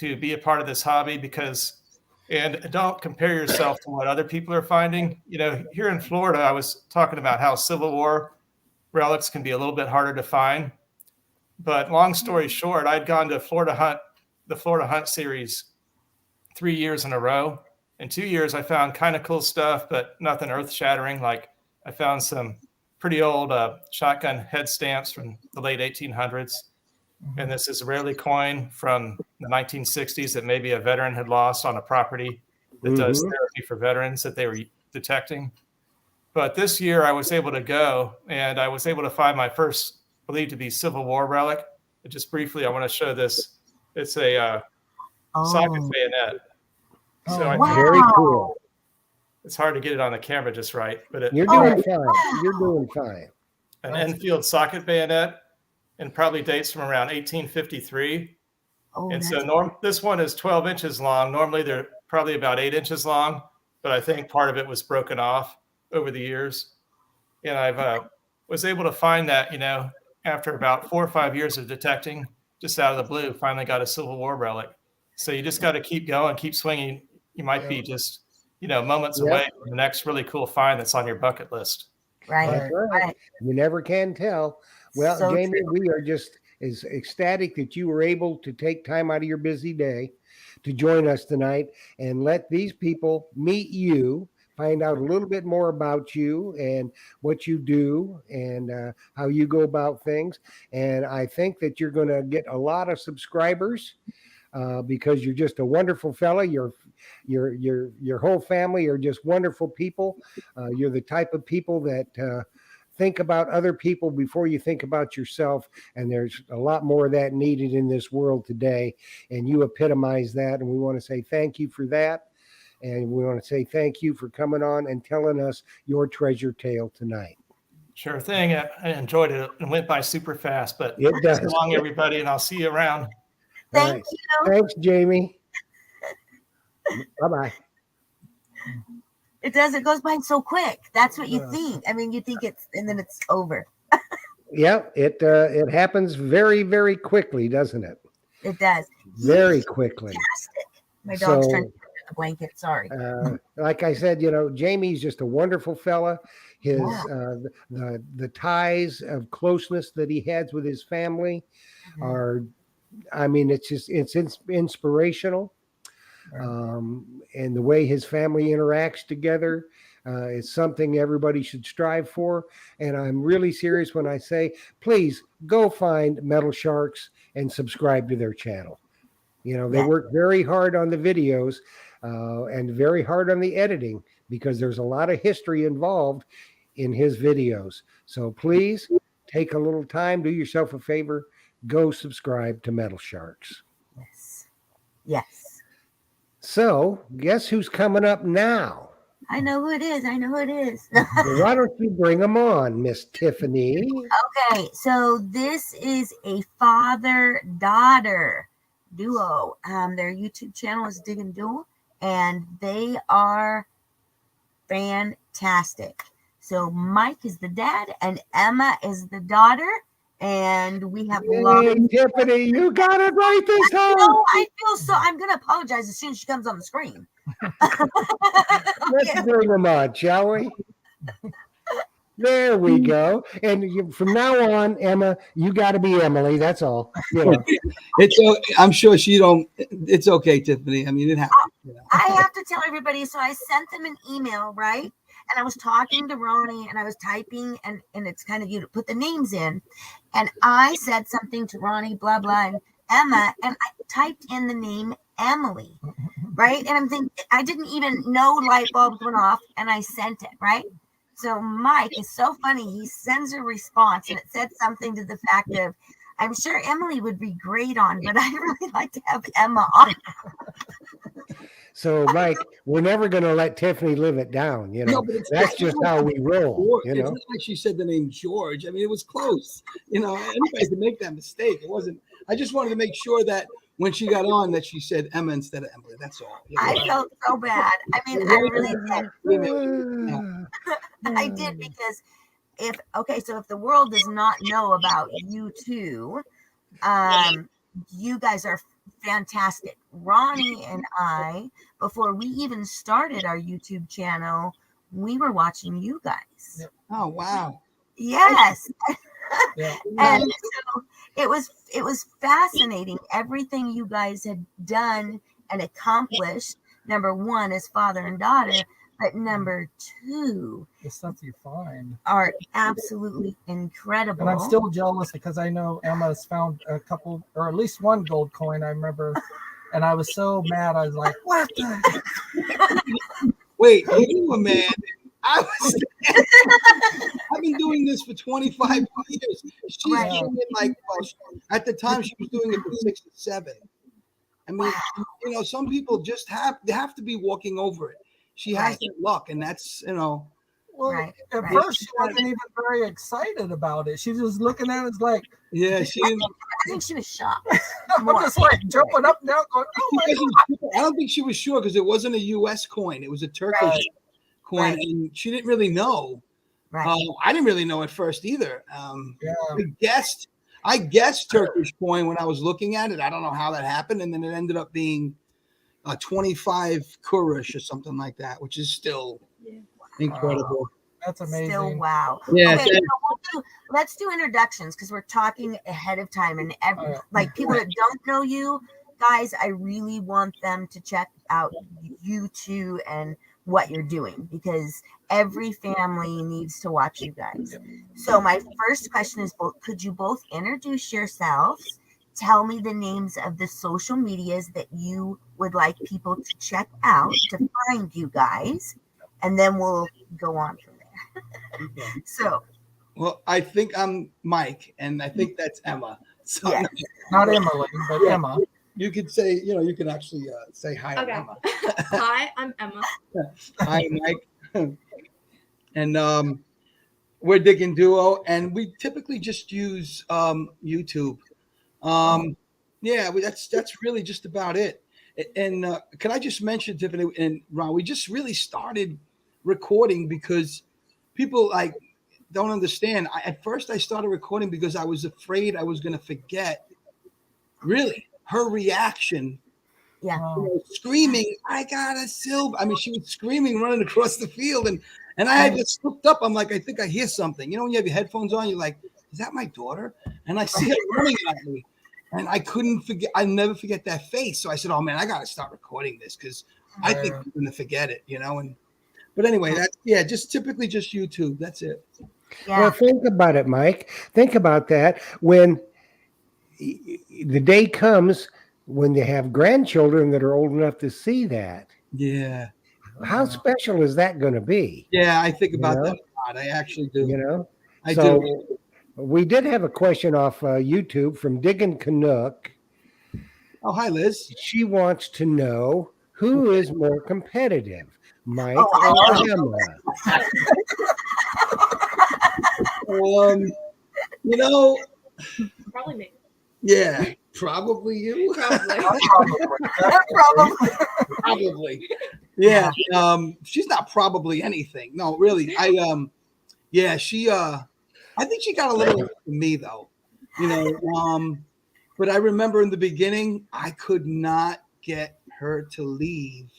be a part of this hobby and don't compare yourself to what other people are finding. You know, here in Florida, I was talking about how Civil War relics can be a little bit harder to find. But long story short, I'd gone to the Florida Hunt series 3 years in a row. In 2 years, I found kind of cool stuff, but nothing earth shattering. Like I found some pretty old shotgun head stamps from the late 1800s. And this Israeli coin from the 1960s that maybe a veteran had lost on a property that does therapy for veterans that they were detecting. But this year I was able to go and I was able to find my first believed to be Civil War relic. Just briefly, I want to show this. It's a socket bayonet. So I think Very cool. it's hard to get it on the camera just right, but You're doing fine. You're doing fine. an Enfield socket bayonet and probably dates from around 1853. And so this one is 12 inches long. Normally they're probably about 8 inches long, but I think part of it was broken off over the years. And I was able to find that, after about 4 or 5 years of detecting, just out of the blue, finally got a Civil War relic. So you just got to keep going, keep swinging. You might be just, moments away from the next really cool find that's on your bucket list. Right. That's right. You never can tell. Well, So Jamie, true. we are just as ecstatic that you were able to take time out of your busy day to join us tonight and let these people meet you, find out a little bit more about you and what you do and how you go about things. And I think that you're going to get a lot of subscribers because you're just a wonderful fella. Your whole family are just wonderful people. You're the type of people that think about other people before you think about yourself. And there's a lot more of that needed in this world today. And you epitomize that. And we want to say thank you for that. And we want to say thank you for coming on and telling us your treasure tale tonight. Sure thing. I enjoyed it. It went by super fast, but It does. so long, everybody, and I'll see you around. Thank you. Thanks, Jamie. Bye-bye. It does. It goes by so quick. That's what you think. I mean, you think and then it's over. Yeah, it happens very, very quickly, doesn't it? It does. Very quickly. Fantastic. My dog's So, trying to get under the blanket. Sorry. Like I said, Jamie's just a wonderful fella. His the ties of closeness that he has with his family are, I mean, it's inspirational. And the way his family interacts together is something everybody should strive for. And I'm really serious when I say, please go find Metal Sharxs and subscribe to their channel. They work very hard on the videos and very hard on the editing because there's a lot of history involved in his videos. So please take a little time, do yourself a favor, go subscribe to Metal Sharxs. Yes. So, guess who's coming up now? I know who it is. Well, why don't you bring them on, Miss Tiffany? Okay, so this is a father-daughter duo. Their YouTube channel is Diggin' Duo, and they are fantastic. So Mike is the dad, and Emma is the daughter. And we have Hey, Tiffany, you got it right this time. I feel so. I'm going to apologize as soon as she comes on the screen. Let's bring them on, shall we? There we go. And from now on, Emma, you got to be Emily. That's all. I'm sure she don't. It's okay, Tiffany. I mean, it happens. I have to tell everybody. So I sent them an email, right? And I was talking to Ronnie and I was typing and it's kind of you to put the names in. And I said something to Ronnie, blah, blah, and Emma. And I typed in the name Emily, right? And I'm thinking, I didn't even know light bulbs went off, and I sent it, right? So Mike is so funny. He sends a response, and it said something to the fact of, I'm sure Emily would be great on, but I'd really like to have Emma on. So, Mike, we're never going to let Tiffany live it down. You know, but that's just how we roll. You It's know, not like she said the name George. I mean, it was close. You know, anybody could make that mistake. It wasn't. I just wanted to make sure that when she got on, that she said Emma instead of Emily. That's all. You know? I felt so bad. I mean, I really did. I did, because so if the world does not know about you two, you guys are fantastic. Ronnie and I, before we even started our YouTube channel, we were watching you guys. Oh wow. Yes. Yeah. And so it was fascinating, everything you guys had done and accomplished. Number one as father and daughter, but number two, The stuff you find. are absolutely incredible. And I'm still jealous because I know Emma's found a couple, or at least one gold coin. I remember, and I was so mad. I was like, "What the heck?" Wait, you were mad. I've been doing this for 25 years. She's doing it like, well, at the time she was doing it for 6 or 7. I mean, you know, some people just have to be walking over it. She has that luck, and that's, you know. Well, at first she wasn't even very excited about it. She was looking at it like, yeah, she. I think she was shocked. I'm just like jumping up and down, going, "Oh my God!" I don't think she was sure because it wasn't a U.S. coin; it was a Turkish coin, and she didn't really know. Right. I didn't really know at first either. Yeah. I guessed Turkish coin when I was looking at it. I don't know how that happened, and then it ended up being 25 kurush or something like that, which is still incredible. That's amazing. Still wow. Yeah. Okay, so let's do introductions, because we're talking ahead of time, and like people that don't know you guys, I really want them to check out you two and what you're doing, because every family needs to watch you guys. So my first question is, could you both introduce yourselves? Tell me the names of the social medias that you would like people to check out to find you guys, and then we'll go on from there. So, well, I think I'm Mike, and I think that's Emma. So yes. Not Emily, but Emma. you could say, you know, you can actually say hi, Okay. Emma. Hi, I'm Emma. Hi, Mike. And we're Diggin Duo, and we typically just use YouTube. That's really just about it. And can I just mention, Tiffany and Ron, we just really started recording because people like don't understand. At first I started recording because I was afraid I was going to forget really her reaction. Yeah. You know, screaming, I got a silver. I mean, she was screaming, running across the field, and I had just looked up. I'm like, I think I hear something. You know, when you have your headphones on, you're like, is that my daughter? And I see her running at me, and I couldn't forget. I never forget that face. So I said, oh man, I got to start recording this because I think I'm going to forget it. You know, but anyway, that's just typically just YouTube. That's it. Yeah. Well, think about it, Mike. Think about that. When the day comes when they have grandchildren that are old enough to see that, Yeah. how special is that going to be? Yeah, I think about that a lot. I actually do. You know, I so do. we did have a question off YouTube from Diggin Canuck. Oh, hi, Liz. She wants to know who is more competitive, Mike Oh, or Emma? You know, Probably me. yeah, probably you. Probably. Probably. Yeah. She's not probably anything. No, really. I think she got a little from me though. You know, but I remember in the beginning, I could not get her to leave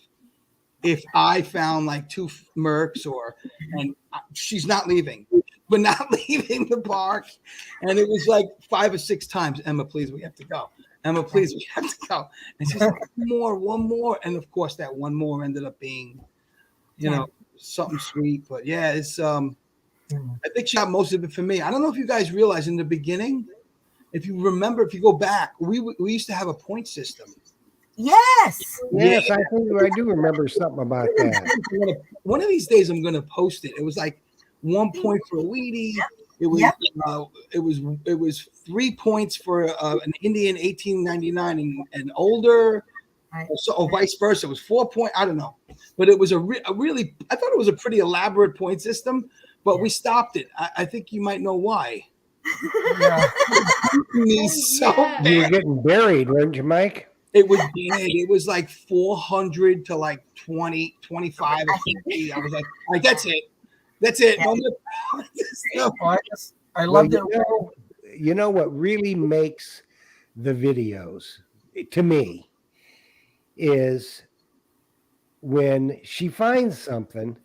if I found like 2 mercs and she's not leaving. We're not leaving the park. And it was like 5 or 6 times, Emma, please, we have to go. Emma, please, we have to go. And she's like, one more. And of course, that one more ended up being, you know, something sweet. But yeah, it's I think she got most of it for me. I don't know if you guys realize in the beginning, if you remember, if you go back, we used to have a point system. Yes. Yes, I do remember something about that. One of these days, I'm going to post it. It was like 1 point for a Wheatie. It was Yep. it was 3 points for an Indian 1899 and older, Right. or vice versa. It was 4 point. I don't know, but it was a really. I thought it was a pretty elaborate point system, but we stopped it. I think you might know why. Yeah. Me so Yeah. You were bad. getting buried, weren't you, Mike? It was bad. It was like 400 to like 20, 25 or 50. I was like, all right, that's it. That's it. Yeah. No more. Well, I Well, loved it. you know what really makes the videos to me is when she finds something.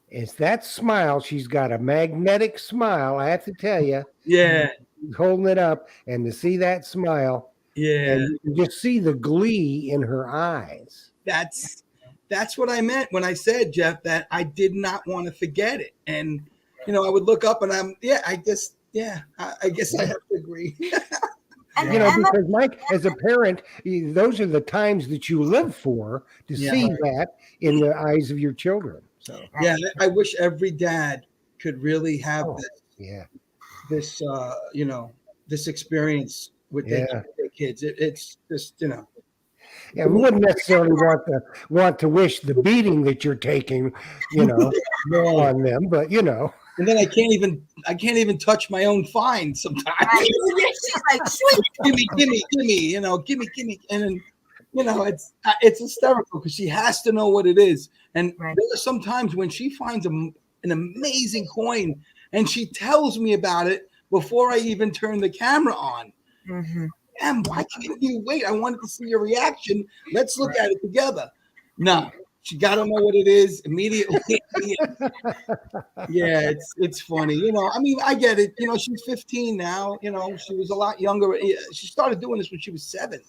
It's that smile. She's got a magnetic smile. I have to tell you, Yeah. holding it up, and to see that smile, Yeah. and you can just see the glee in her eyes. That's what I meant when I said, Jeff, that I did not want to forget it. And I would look up and I guess I have to agree. And You know, Emma, because Mike, as a parent, those are the times that you live for to Yeah. see that in the eyes of your children. So, Yeah, I wish every dad could really have Oh, yeah, this this experience with their kids. It's just yeah. We wouldn't necessarily want to wish the beating that you're taking, on them, but and then I can't even touch my own find sometimes. right. She's like, sweet. gimme, gimme, and then it's hysterical because she has to know what it is. And Right. there are some times when she finds an amazing coin and she tells me about it before I even turn the camera on. Mhm. Em, why can't you wait? I wanted to see your reaction. Let's look at it together. No, she got to know what it is immediately. Yeah, it's funny. I mean, I get it. She's 15 now. She was a lot younger. She started doing this when she was 7.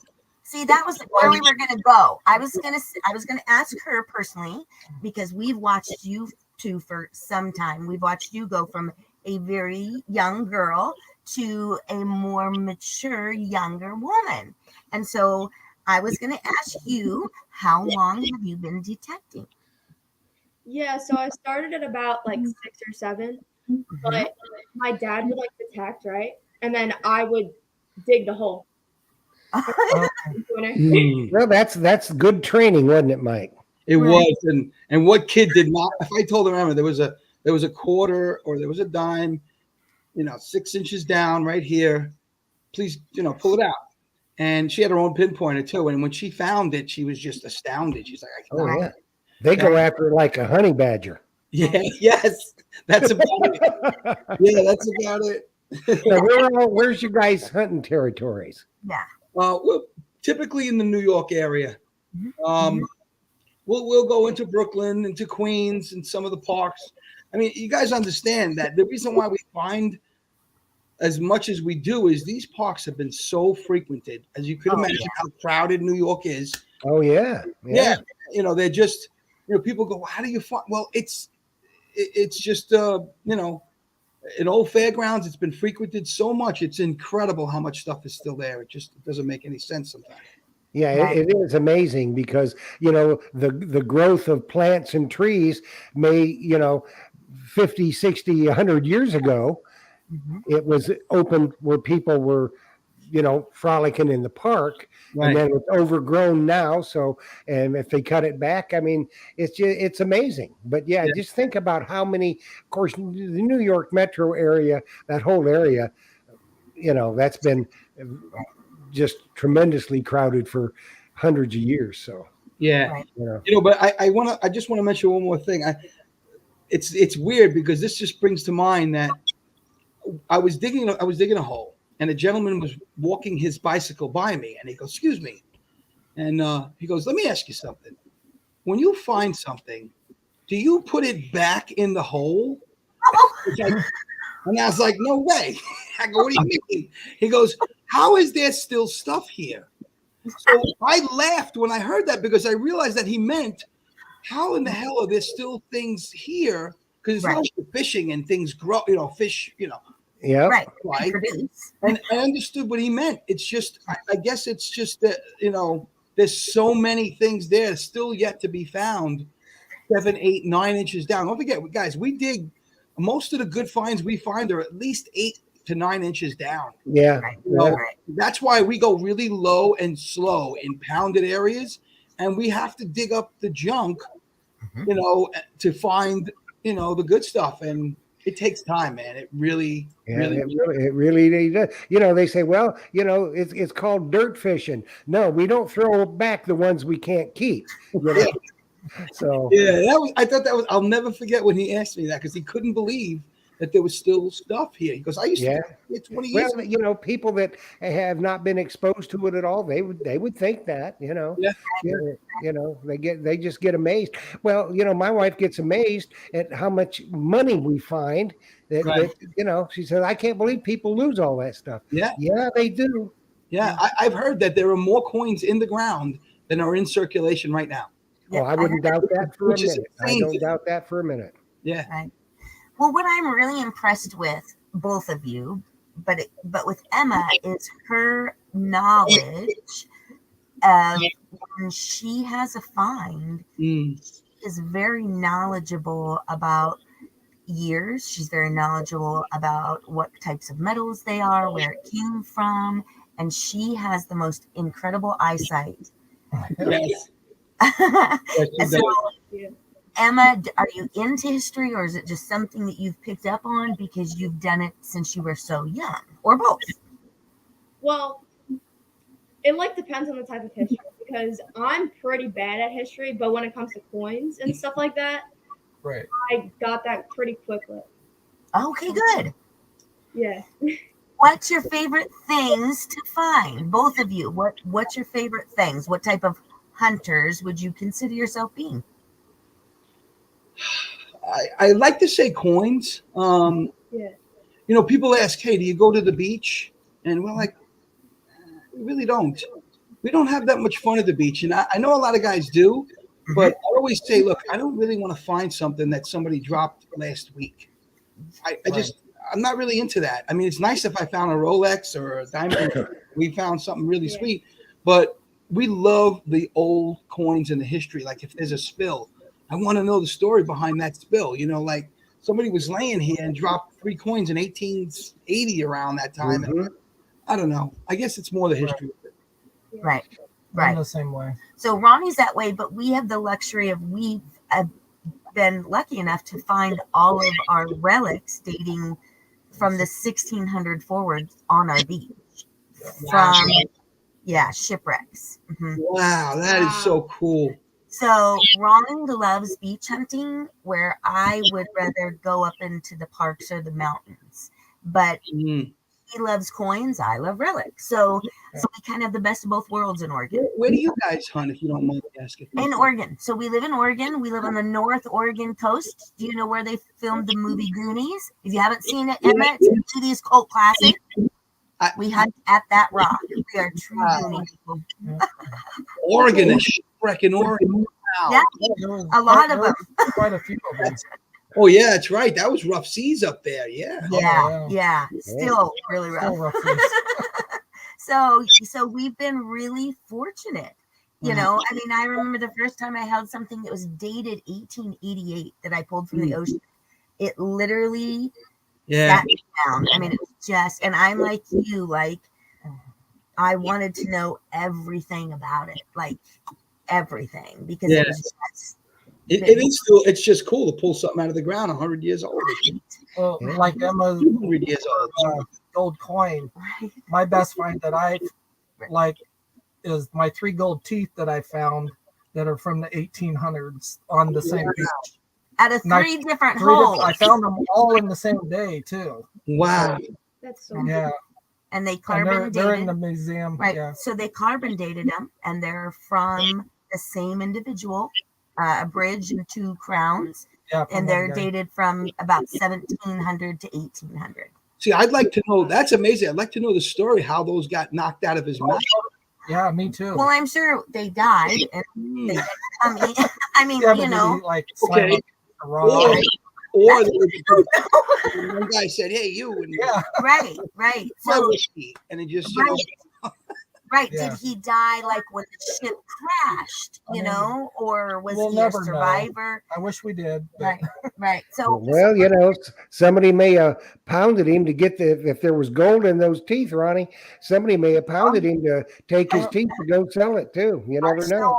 See, that was where we were going to go. I was going to ask her personally, because we've watched you two for some time. We've watched you go from a very young girl to a more mature, younger woman. And so I was going to ask you, how long have you been detecting? Yeah, so I started at about like 6 or 7, but my dad would like detect, right? And then I would dig the hole. well, that's good training, wasn't it, Mike? It Right. was, and what kid did not? If I told her, remember, there was a quarter or there was a dime, 6 inches down right here. Please, pull it out. And she had her own pinpointer too. And when she found it, she was just astounded. She's like, I cannot. Yeah. They go after it like a honey badger. Yeah, yes, that's about it. Yeah, that's about it. Now, where's your guys' hunting territories? Yeah. We're typically in the New York area. Mhm. We'll go into Brooklyn, into Queens, and some of the parks. I mean, you guys understand that the reason why we find as much as we do is these parks have been so frequented, as you could Oh, imagine how crowded New York is. Oh yeah. Yeah, they're just people go, how do you find? Well, it's just in old fairgrounds, it's been frequented so much. It's incredible how much stuff is still there. It doesn't make any sense sometimes. Yeah, Right. it is amazing because the growth of plants and trees may 50, 60, 100 years ago, Mhm. it was open where people were frolicking in the park, Right. and then it's overgrown now. So, and if they cut it back, I mean, it's amazing. But yeah, just think about how many. Of course, the New York metro area, that whole area, that's been just tremendously crowded for hundreds of years. So Yeah. Right. But I just want to mention one more thing. It's weird because this just brings to mind that I was digging a hole, and a gentleman was walking his bicycle by me, and he goes, "Excuse me," and he goes, "Let me ask you something. When you find something, do you put it back in the hole?" And I was like, "No way." I go, "What do you mean?" He goes, "How is there still stuff here?" So I laughed when I heard that because I realized that he meant, how in the hell are there still things here? Because it's not like fishing and things grow, fish, Yeah. Right. Right. Produce. And I understood what he meant. It's just, I guess it's just that, there's so many things there still yet to be found 7, 8, 9 inches down. Don't forget, guys, we dig most of the good finds we find are at least 8 to 9 inches down. Yeah. Right. Yeah. Right. That's why we go really low and slow in pounded areas, and we have to dig up the junk, to find, the good stuff. And it takes time, man. It really, Yeah, really, it really does. They say, well, it's called dirt fishing. No, we don't throw back the ones we can't keep. So yeah, I thought that was, I'll never forget when he asked me that, because he couldn't believe that there was still stuff here. He goes, I used to be 20 years well, ago. people that have not been exposed to it at all, they would think that, Yeah. they just get amazed. Well, my wife gets amazed at how much money we find Right. that she says, I can't believe people lose all that stuff. Yeah. Yeah, they do. Yeah. I've heard that there are more coins in the ground than are in circulation right now. Oh, I wouldn't doubt that for a Which is minute. I insane. don't doubt that for a minute. Yeah. Right. Well, what I'm really impressed with, both of you, but with Emma, is her knowledge of when she has a find. Mm. She is very knowledgeable about years. She's very knowledgeable about what types of metals they are, where it came from, and she has the most incredible eyesight. Yes. And so, Emma, are you into history, or is it just something that you've picked up on because you've done it since you were so young, or both? Well, it depends on the type of history, because I'm pretty bad at history, but when it comes to coins and stuff like that, Right. I got that pretty quickly. Okay, good. Yeah. What's your favorite things to find? Both of you. What's your favorite things? What type of hunters would you consider yourself being? I like to say coins. Yeah. People ask, hey, do you go to the beach? And we're like, we really don't. We don't have that much fun at the beach. And I know a lot of guys do, but I always say, look, I don't really want to find something that somebody dropped last week. I'm not really into that. I mean, it's nice if I found a Rolex or a diamond. We found something really sweet, but we love the old coins and the history. Like if there's a spill, I want to know the story behind that spill. Like somebody was laying here and dropped 3 coins in 1880 around that time. Mhm. And I don't know. I guess it's more the history of it. Right. I'm Right. the same way. So Ronnie's that way, but we have the luxury of we've been lucky enough to find all of our relics dating from the 1600 forward on our beach. From shipwrecks. Mhm. Wow, that is so cool. So Ronnie loves beach hunting, where I would rather go up into the parks or the mountains. But Mm. he loves coins. I love relics. So we kind of have the best of both worlds in Oregon. Where do you guys hunt, if you don't mind me asking? In Oregon. So we live in Oregon. We live on the North Oregon coast. Do you know where they filmed the movie Goonies? If you haven't seen it, Emma, it's a Goonies cult classic. We hunt at that rock. We are true Goonie people. Oregon and shipwreck in Oregon. Wow. Yeah, a lot of them. Quite a few of them. Oh yeah, that's right. That was rough seas up there. Yeah. Yeah. Still really rough. Still rough seas. So we've been really fortunate. I mean, I remember the first time I held something that was dated 1888 that I pulled from the ocean. It literally sat me down. I mean, it was just, and I'm like you, like I wanted to know everything about it, like everything, because it was just, it is still, it's just cool to pull something out of the ground 100 years old. Well, like Emma's 200 years old. gold coin. right. My best find that I like is my 3 gold teeth that I found that are from the 1800s on the same beach. Out of three different Three holes. I found them all in the same day too. Wow. That's so Yeah, and they and carbon they're in dated. the museum. Right. Yeah, So they carbon dated them, and they're from the same individual, a bridge and 2 crowns, yeah. from and that they're guy. dated from about 1700 to 1800. See, I'd like to know. That's amazing. I'd like to know the story how those got knocked out of his mouth. Yeah, me too. Well, I'm sure they died. And Mm. I mean, Yeah, but you did know, he, like Okay. slam up the rock? Or, or one guy said, "Hey, you," and Yeah. Right. my So whiskey, and it just, you know, right. Yeah. Did he die like when the ship crashed, I mean, or was we'll he a never know. survivor? I wish we did. But Right. So Well, you know, somebody may have pounded him to get if there was gold in those teeth, Ronnie, somebody may have pounded him to take his teeth to go sell it too. You never know.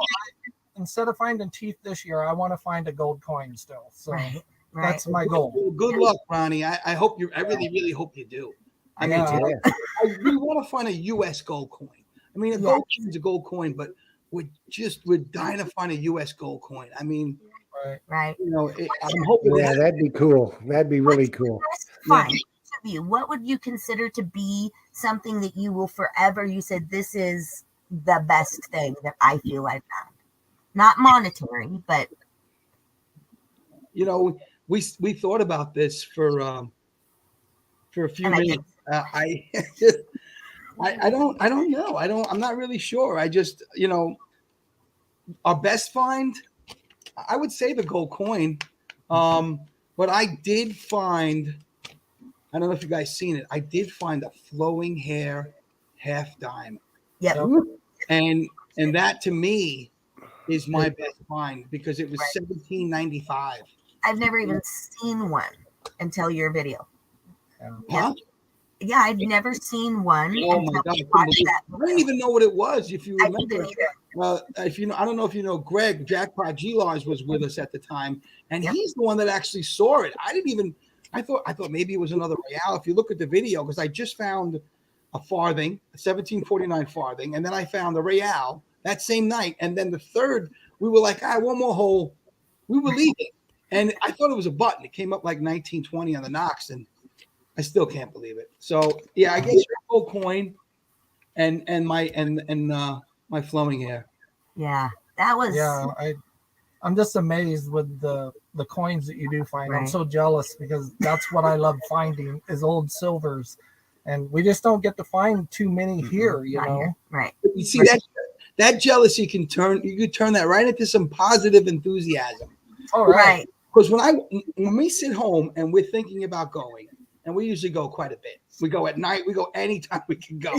instead of finding teeth this year, I want to find a gold coin still. So right. that's my goal. well, good luck, Ronnie. I hope you. I really, really hope you do. I mean, Yeah. we want to find a U.S. gold coin. I mean, a gold coin is a gold coin, but we're dying to find a U.S. gold coin. I mean, Right. you know, I'm hoping. Yeah, that'd be cool. That'd be really cool. Fine. Each of you, what would you consider to be something that you will forever? You said this is the best thing that I feel I've found. Not monetary, but You know, we thought about this for a few And I minutes. I don't know. I'm not really sure. I just, you know, our best find, I would say the gold coin. But I did find, I don't know if you guys seen it. I did find a flowing hair half dime. yep. And that to me is my best find because it was $17.95. I've never even seen one until your video. Huh? Yeah, I've never seen one. Oh my until God! we I couldn't watched believe that it. I didn't even know what it was. If you I remember, didn't either. if you know, I don't know if you know Greg Jackpot G-Lars was with us at the time, and Yep. he's the one that actually saw it. I didn't even. I thought maybe it was another real. If you look at the video, because I just found a farthing, a 1749 farthing, and then I found a real that same night, and then the third, we were like, one more hole, we were leaving, and I thought it was a button. It came up like 1920 on the Knox, and I still can't believe it. So yeah, I guess your gold coin and my flowing hair. Yeah, that was. Yeah, I'm just amazed with the coins that you do find. I'm Right. so jealous because that's what I love finding is old silvers, and we just don't get to find too many here. You not know, here. Right. You see that jealousy can turn that right into some positive enthusiasm. all right. Right. Because when we sit home and we're thinking about going, and we usually go quite a bit. We go at night. We go anytime we can go.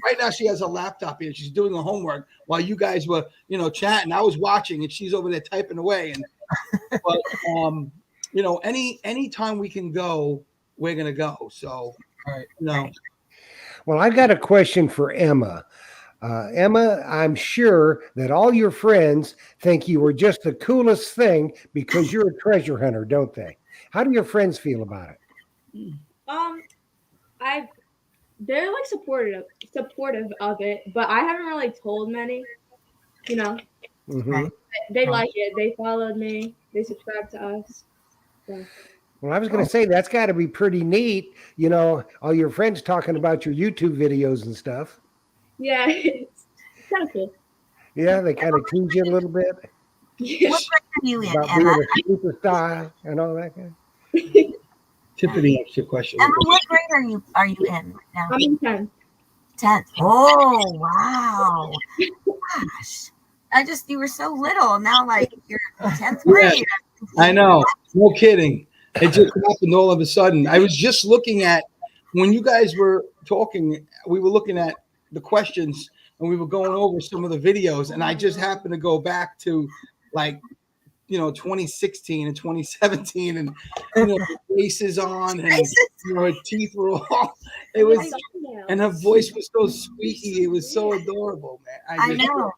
Right now, she has a laptop here. She's doing the homework while you guys were, you know, chatting. I was watching, and she's over there typing away. But you know, any time we can go, we're gonna go. So, Right. you know, Well, I've got a question for Emma. Emma, I'm sure that all your friends think you were just the coolest thing because you're a treasure hunter, don't they? How do your friends feel about it? They're like supportive of it, but I haven't really told many. You know, Mhm. they like it. They followed me. They subscribe to us. So. Well, I was going to say that's got to be pretty neat. You know, all your friends talking about your YouTube videos and stuff. Yeah, it's kind of cool. Yeah, they kind of tease you a little bit Yeah. What grade are you in, about being Emma? a superstar and all that kind Tiffany asked your question. Emma, what grade are you in right now? I'm in 10. 10th. Oh, wow. Gosh. You were so little. Now, like, you're 10th grade. I know. No kidding. It just happened all of a sudden. I was just looking at when you guys were talking, we were looking at the questions and we were going over some of the videos, and I just happened to go back to like, you know, 2016 and 2017, and you know, faces on, and you know, her teeth were all. It was, and her voice was so squeaky. It was so adorable, man. I know.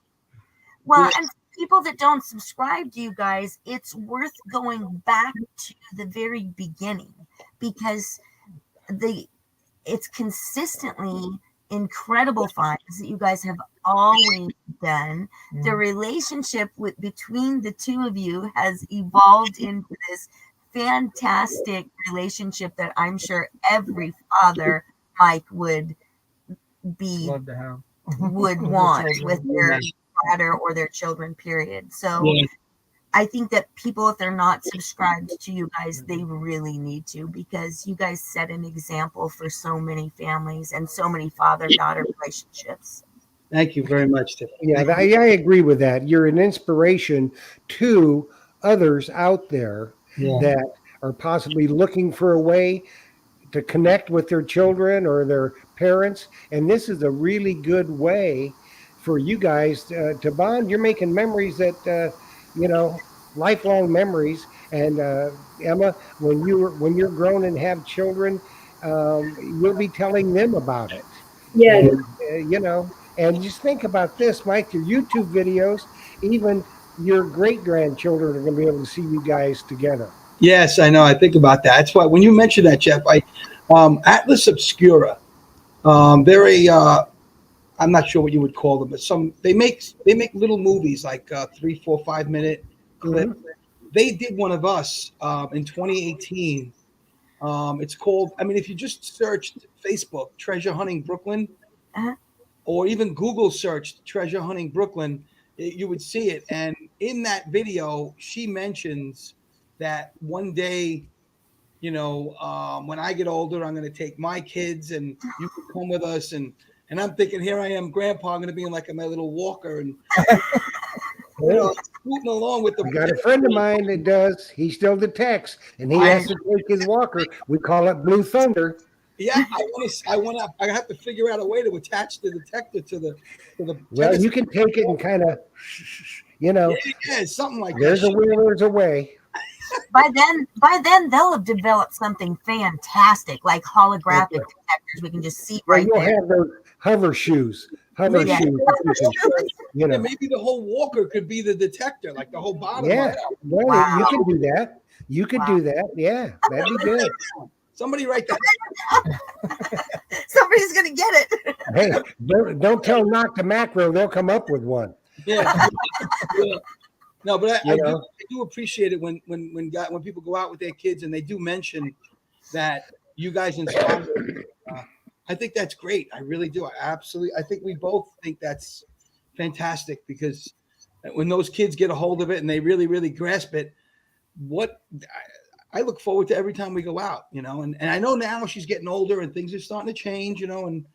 Well, and for people that don't subscribe to you guys, it's worth going back to the very beginning because it's consistently incredible finds that you guys have always done. The relationship between the two of you has evolved into this fantastic relationship that I'm sure every father, Mike, would Love to have. would want with their daughter or their children, period. So Yeah. I think that people, if they're not subscribed to you guys, they really need to, because you guys set an example for so many families and so many father-daughter relationships. Thank you very much, Tiffany. of. Yeah, I agree with that. You're an inspiration to others out there Yeah. that are possibly looking for a way to connect with their children or their parents. And this is a really good way for you guys to bond. You're making memories that, lifelong memories. And Emma, when you're grown and have children, you'll be telling them about it. Yeah. And, and just think about this, Mike, your YouTube videos, even your great grandchildren are going to be able to see you guys together. Yes, I know. I think about that. That's why when you mentioned that, Jeff, Atlas Obscura, they're I'm not sure what you would call them, but they make little movies like 3, 4, 5 minute clips. They did one of us in 2018. It's called, I mean, if you just searched Facebook Treasure Hunting Brooklyn, or even Google searched Treasure Hunting Brooklyn, you would see it. And in that video, she mentions that one day, when I get older, I'm going to take my kids and you can come with us. And I'm thinking, here I am, Grandpa, I'm going to be in like my little walker and scooting along with the. I got a friend of mine that does. He still detects, and he has to take his walker. We call it Blue Thunder. Yeah, I have to figure out a way to attach the detector to the. Well, you can take it and kind of, Yeah, something like there's that. a will, there's a way. By then they'll have developed something fantastic, like holographic detectors. We can just see right You'll there. have those hover shoes. Hover Yeah. shoes. Yeah, maybe the whole walker could be the detector, like the whole bottom. Yeah, well, Wow. you can do that. You could do that. Yeah, that'd be good. Somebody write that. Somebody's gonna get it. Hey, don't tell Knock the Macro. They'll come up with one. Yeah. Yeah. No, but I know? do appreciate it when people go out with their kids and they do mention that you guys inspire them. I think that's great. I really do. I think we both think that's fantastic, because when those kids get a hold of it and they really, really grasp it, I look forward to every time we go out, and I know now she's getting older and things are starting to change, and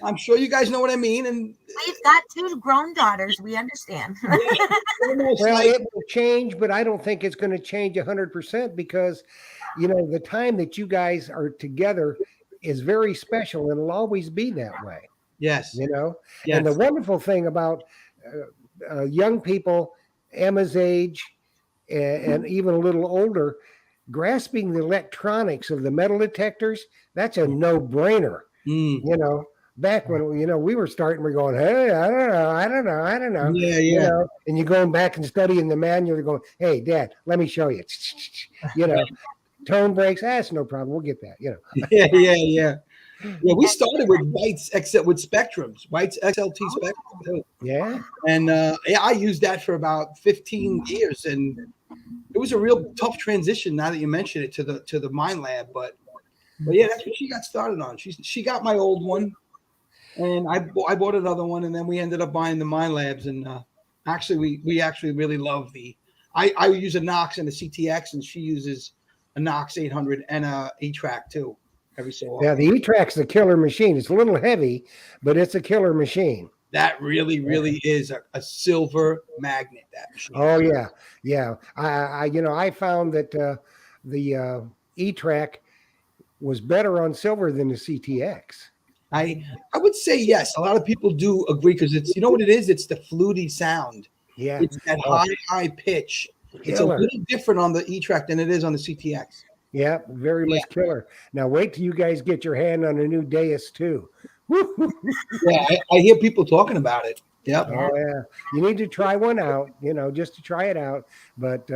I'm sure you guys know what I mean. And We've got 2 grown daughters. We understand. Well, it will change, but I don't think it's going to change 100%, because, the time that you guys are together is very special, and it'll always be that way. Yes. Yes. Yes. And the wonderful thing about young people, Emma's age, and even a little older, grasping the electronics of the metal detectors, that's a no-brainer. Back when we were starting, we're going, hey, I don't know. Yeah. And you're going back and studying the manual. You're going, hey, Dad, let me show you. Tone breaks. That's no problem. We'll get that. Yeah. Yeah, we started with White's with Spectrums, White's XLT Spectrum too. Yeah. And I used that for about 15 years, and it was a real tough transition. Now that you mention it, to the Mind Lab, but yeah, that's what she got started on. She got my old one, and I bought another one, and then we ended up buying the Mind Labs. And actually, we actually really love I use a Knox and a CTX, and she uses a Knox 800 and a E-Track too. Every so often. Yeah, the E-Track's a killer machine. It's a little heavy, but it's a killer machine. That really, really is a silver magnet. That machine. Oh yeah. I found that the E-Track was better on silver than the CTX. I would say yes. A lot of people do agree, because it's, what it is. It's the fluty sound. Yeah, it's that high pitch. It's a little different on the E-Track than it is on the CTX. Yeah, very much killer. Now wait till you guys get your hand on a new Deus too. Yeah, I hear people talking about it. Yep. Oh yeah, you need to try one out. Just to try it out. But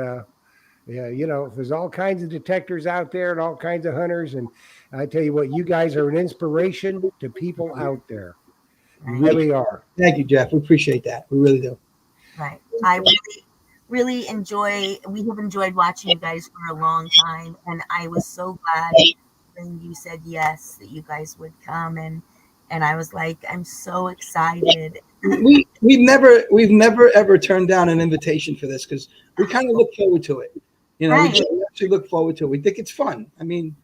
there's all kinds of detectors out there and all kinds of hunters. And I tell you what, you guys are an inspiration to people out there. You really are. Thank you, Jeff. We appreciate that. We really do. Right. I really we have enjoyed watching you guys for a long time, and I was so glad when you said yes, that you guys would come, and I was like, I'm so excited. We've never ever turned down an invitation for this, because we kind of look forward to it. Right. We actually look forward to it. We think it's fun. I mean,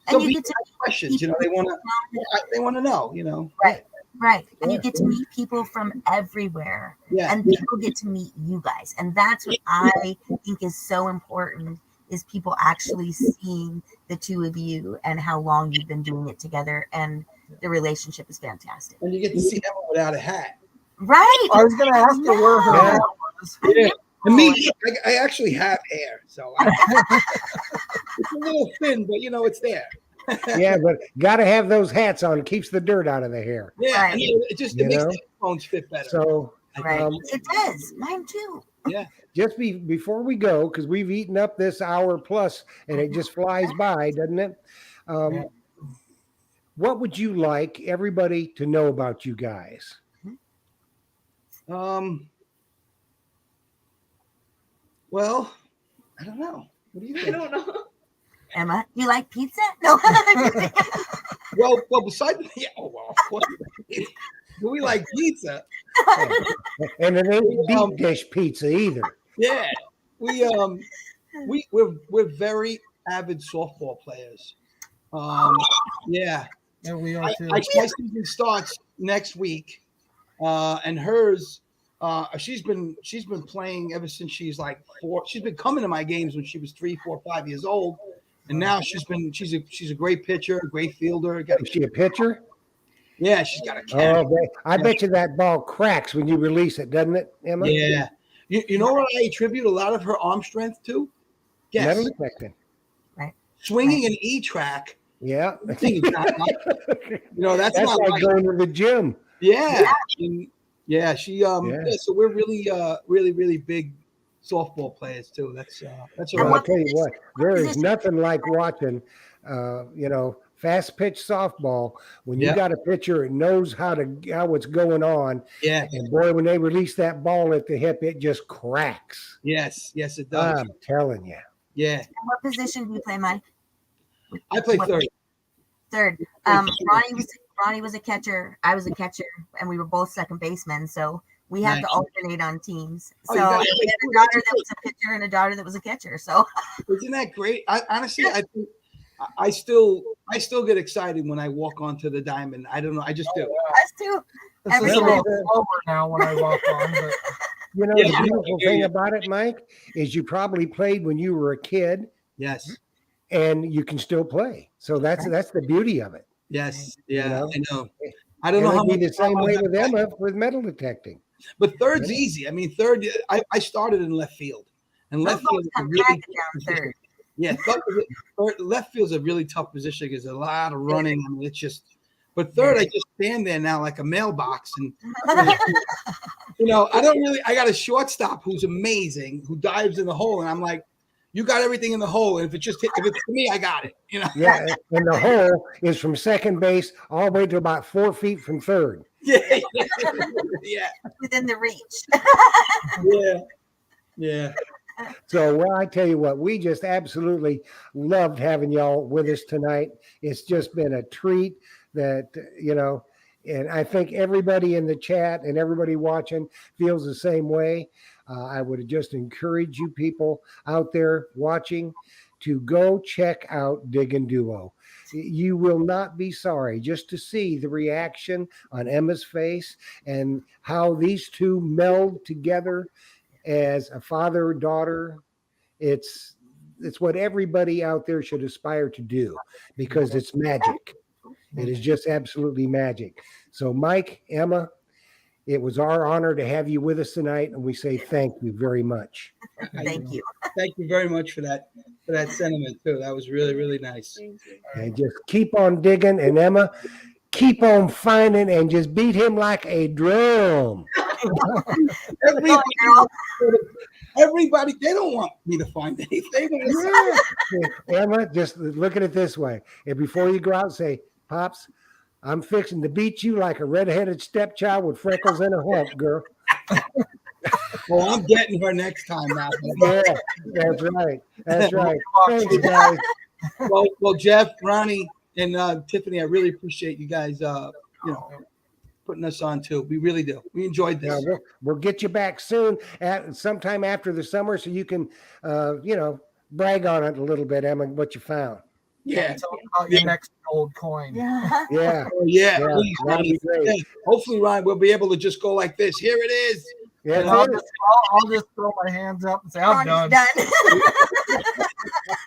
And some you people get to have questions, they want to know, Right. Right. And Yeah. you get to meet people from everywhere. Yeah. And people get to meet you guys. And that's what I think is so important, is people actually seeing the two of you and how long you've been doing it together. And the relationship is fantastic. And you get to see Emma without a hat. Right. I was gonna ask her where her Yeah. hair was. Yeah. And me, I actually have hair, so it's a little thin, but it's there. Yeah, but got to have those hats on. It keeps the dirt out of the hair. Yeah, Right. and it just You makes know? the headphones fit better. So Right. Um, It does. Mine too. Yeah. just before we go, because we've eaten up this hour plus, and it just flies by, doesn't it? Yeah. What would you like everybody to know about you guys? Well, I don't know. What do you I think? don't know. Emma, you like pizza? No. Well, besides, of course, we like pizza. And it ain't Um, deep dish pizza either. Yeah, we're very avid softball players. Yeah, Yeah, we are too. my season starts next week, and hers. She's been playing ever since she's like 4. She's been coming to my games when she was 3, 4, 5 years old, and now she's a great pitcher, a great fielder. Is she a pitcher? Yeah, she's got a catch. Oh, I bet you that ball cracks when you release it, doesn't it, Emma? Yeah, you know what I attribute a lot of her arm strength to? Yes, Metal detecting. swinging an E-track. Yeah. Thing is not like, that's That's not like like going to the gym. yeah. Yeah, she Yeah. so we're really really big softball players too. That's And I'll what tell you what, there is position- nothing like watching, fast pitch softball when you Yeah. got a pitcher that knows how what's going on. yeah. And boy, when they release that ball at the hip, it just cracks. Yes, it does. I'm telling you. Yeah. And what position do you play, Mike? I play What- third. Third. Ronnie was a catcher. I was a catcher, and we were both second basemen. So we have to Nice. alternate on teams. Oh, So you I guys- had a daughter that was a pitcher and a daughter that was a catcher. So Isn't that great? I honestly I think I still get excited when I walk onto the diamond. I don't know. I just do. us too. It's every a time. little slower now when I walk on, but You know, Yeah, the I beautiful hear thing you. about it, Mike, is you probably played when you were a kid Yes. and you can still play. So that's the beauty of it. Yes. Yeah. know? I know. I don't know And how it'd be much the same time way I've with played. Emma with metal detecting. But third's Yeah. easy. I mean, third. I started in left field, and Those left field balls is a come really cracking down third. yeah. Left field's a really tough position because there's a lot of running. I mean, it's just. But third, I just stand there now like a mailbox, and I don't really. I got a shortstop who's amazing, who dives in the hole, and I'm like, you got everything in the hole, and if it's for me, I got it. Yeah. And the hole is from second base all the way to about 4 feet from third. Yeah, yeah, Within the reach. yeah, yeah. So, well, I tell you what, we just absolutely loved having y'all with us tonight. It's just been a treat that, and I think everybody in the chat and everybody watching feels the same way. I would just encourage you people out there watching to go check out Diggin' Duo. You will not be sorry just to see the reaction on Emma's face and how these two meld together as a father and daughter. It's what everybody out there should aspire to do because it's magic. It is just absolutely magic. So, Mike, Emma, it was our honor to have you with us tonight, and we say thank you very much. Thank you. Thank you very much for that sentiment too. That was really really nice. Thank you. And just keep on digging, and Emma, keep on finding, and just beat him like a drum. Everybody, girl. everybody, they don't want me to find anything. Yeah. Emma, just look at it this way. And before you go out, say, Pops, I'm fixing to beat you like a redheaded stepchild with freckles and a hump, girl. Well, I'm getting her next time now. Yeah, that's right. That's right. Thanks, guys. Well, Jeff, Ronnie, and Tiffany, I really appreciate you guys, putting us on too. We really do. We enjoyed Yeah, this. we'll get you back soon at sometime after the summer so you can, brag on it a little bit, Emma, what you found. Yeah. tell me about your next gold coin. Yeah. Yeah. Oh, yeah, Yeah, please, that'd Ronnie. be great. Yeah. Hopefully, Ryan, we'll be able to just go like this. Here it is. Yeah, And that's it. I'll just throw my hands up and say, I'm Ronnie's done. done.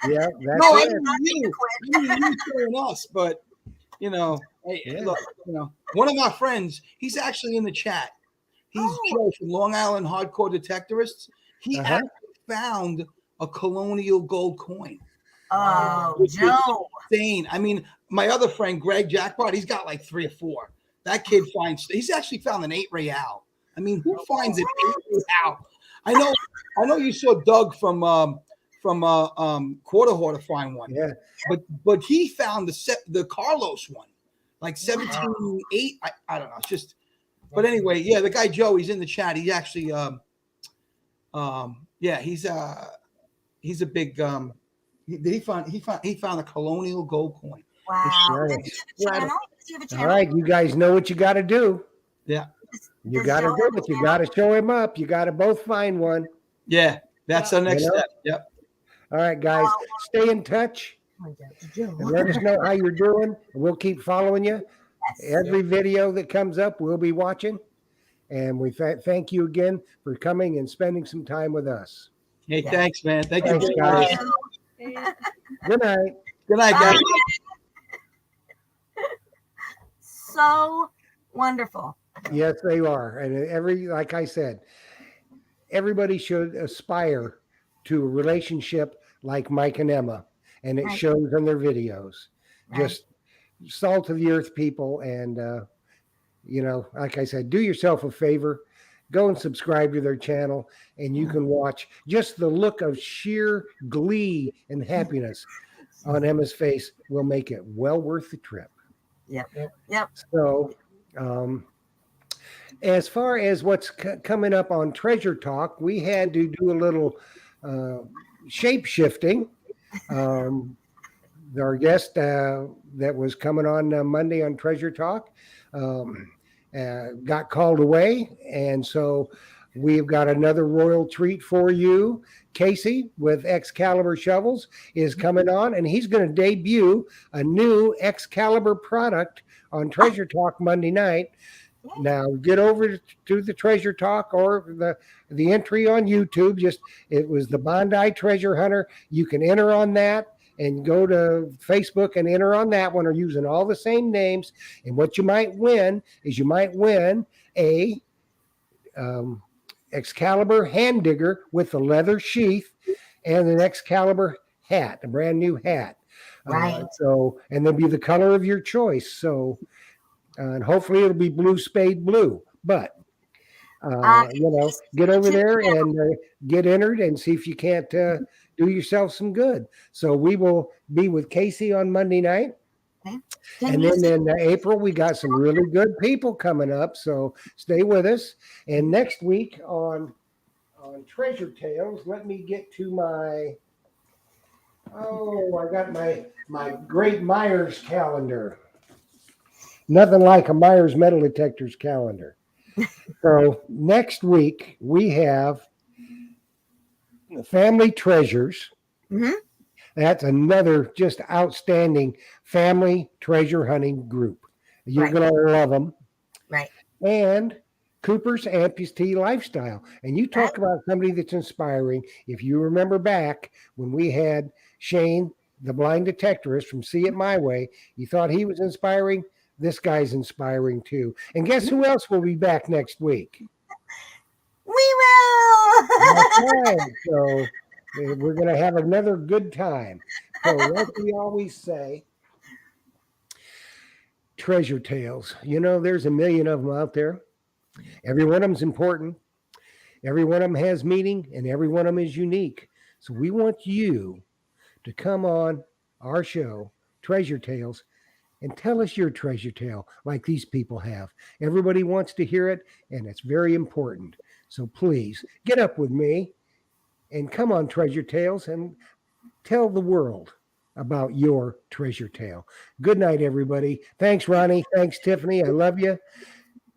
Yeah, that's No, I it. mean you. I mean you showing us, but hey, Yeah. look, one of our friends, he's actually in the chat. He's Oh. Joe from Long Island Hardcore Detectorists. He Uh-huh. actually found a colonial gold coin. Oh, Which is Joe. insane. I mean, my other friend Greg Jackpot, he's got like 3 or 4. That kid he's actually found an 8 real. I mean, who finds an 8 real? I know you saw Doug from Quarter Horror find one. Yeah. But he found the Carlos one, like 17.8. I don't know. It's just, but anyway, yeah, the guy Joe, he's in the chat. He actually he's a big he found a colonial gold coin. Wow. Nice. Does he have a channel? Does he have a All channel? right, you guys know what you got to do. Yeah. You Does got to Joe do have a it. You channel? got to show him up. You got to both find one. Yeah, that's our next You know? step. Yep. All right, guys, stay in touch and let us know how you're doing. And we'll keep following you. Yes. Every video that comes up, we'll be watching. And we thank you again for coming and spending some time with us. Hey, Yeah. thanks, man. Thank you. Thanks, very much. guys. Good night. Good night, guys. So wonderful. Yes, they are. And like I said, everybody should aspire to a relationship like Mike and Emma. And it Right. shows in their videos. Right. Just salt of the earth people. And, like I said, do yourself a favor. Go and subscribe to their channel, and you can watch just the look of sheer glee and happiness on Emma's face will make it well worth the trip. Yep. So, as far as what's coming up on Treasure Talk, we had to do a little shape shifting. Our guest that was coming on Monday on Treasure Talk got called away, and so we've got another royal treat for you. Casey with Excalibur Shovels is coming on, and he's going to debut a new Excalibur product on Treasure Talk Monday night. Now get over to the Treasure Talk or the entry on YouTube. It was the Bondi Treasure Hunter. You can enter on that and go to Facebook and enter on that one, or using all the same names. And what you might win is a Excalibur hand digger with a leather sheath and an Excalibur hat, a brand new hat. Right. And they'll be the color of your choice. So, and hopefully it'll be blue spade blue. But get over there and get entered and see if you can't do yourself some good. So we will be with Casey on Monday night. Okay. And then in April, we got some really good people coming up. So stay with us. And next week on Treasure Tales, let me get to I got my great Myers calendar. Nothing like a Myers metal detector's calendar. So next week we have Family Treasures. Mm-hmm. That's another just outstanding family treasure hunting group. You're going to love them. Right. And Cooper's Amputee Lifestyle. And you talk about somebody that's inspiring. If you remember back when we had Shane, the blind detectorist from See It My Way, you thought he was inspiring. This guy's inspiring too. And guess who else will be back next week? We will. That's right. So we're going to have another good time. So like we always say, treasure tales. There's a million of them out there. Every one of them's important. Every one of them has meaning, and every one of them is unique. So we want you to come on our show, Treasure Tales, and tell us your treasure tale like these people have. Everybody wants to hear it, and it's very important. So please get up with me and come on Treasure Tales and tell the world about your treasure tale. Good night, everybody. Thanks, Ronnie. Thanks, Tiffany. I love you.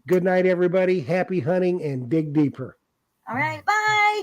Good night, everybody. Happy hunting and dig deeper. All right. Bye.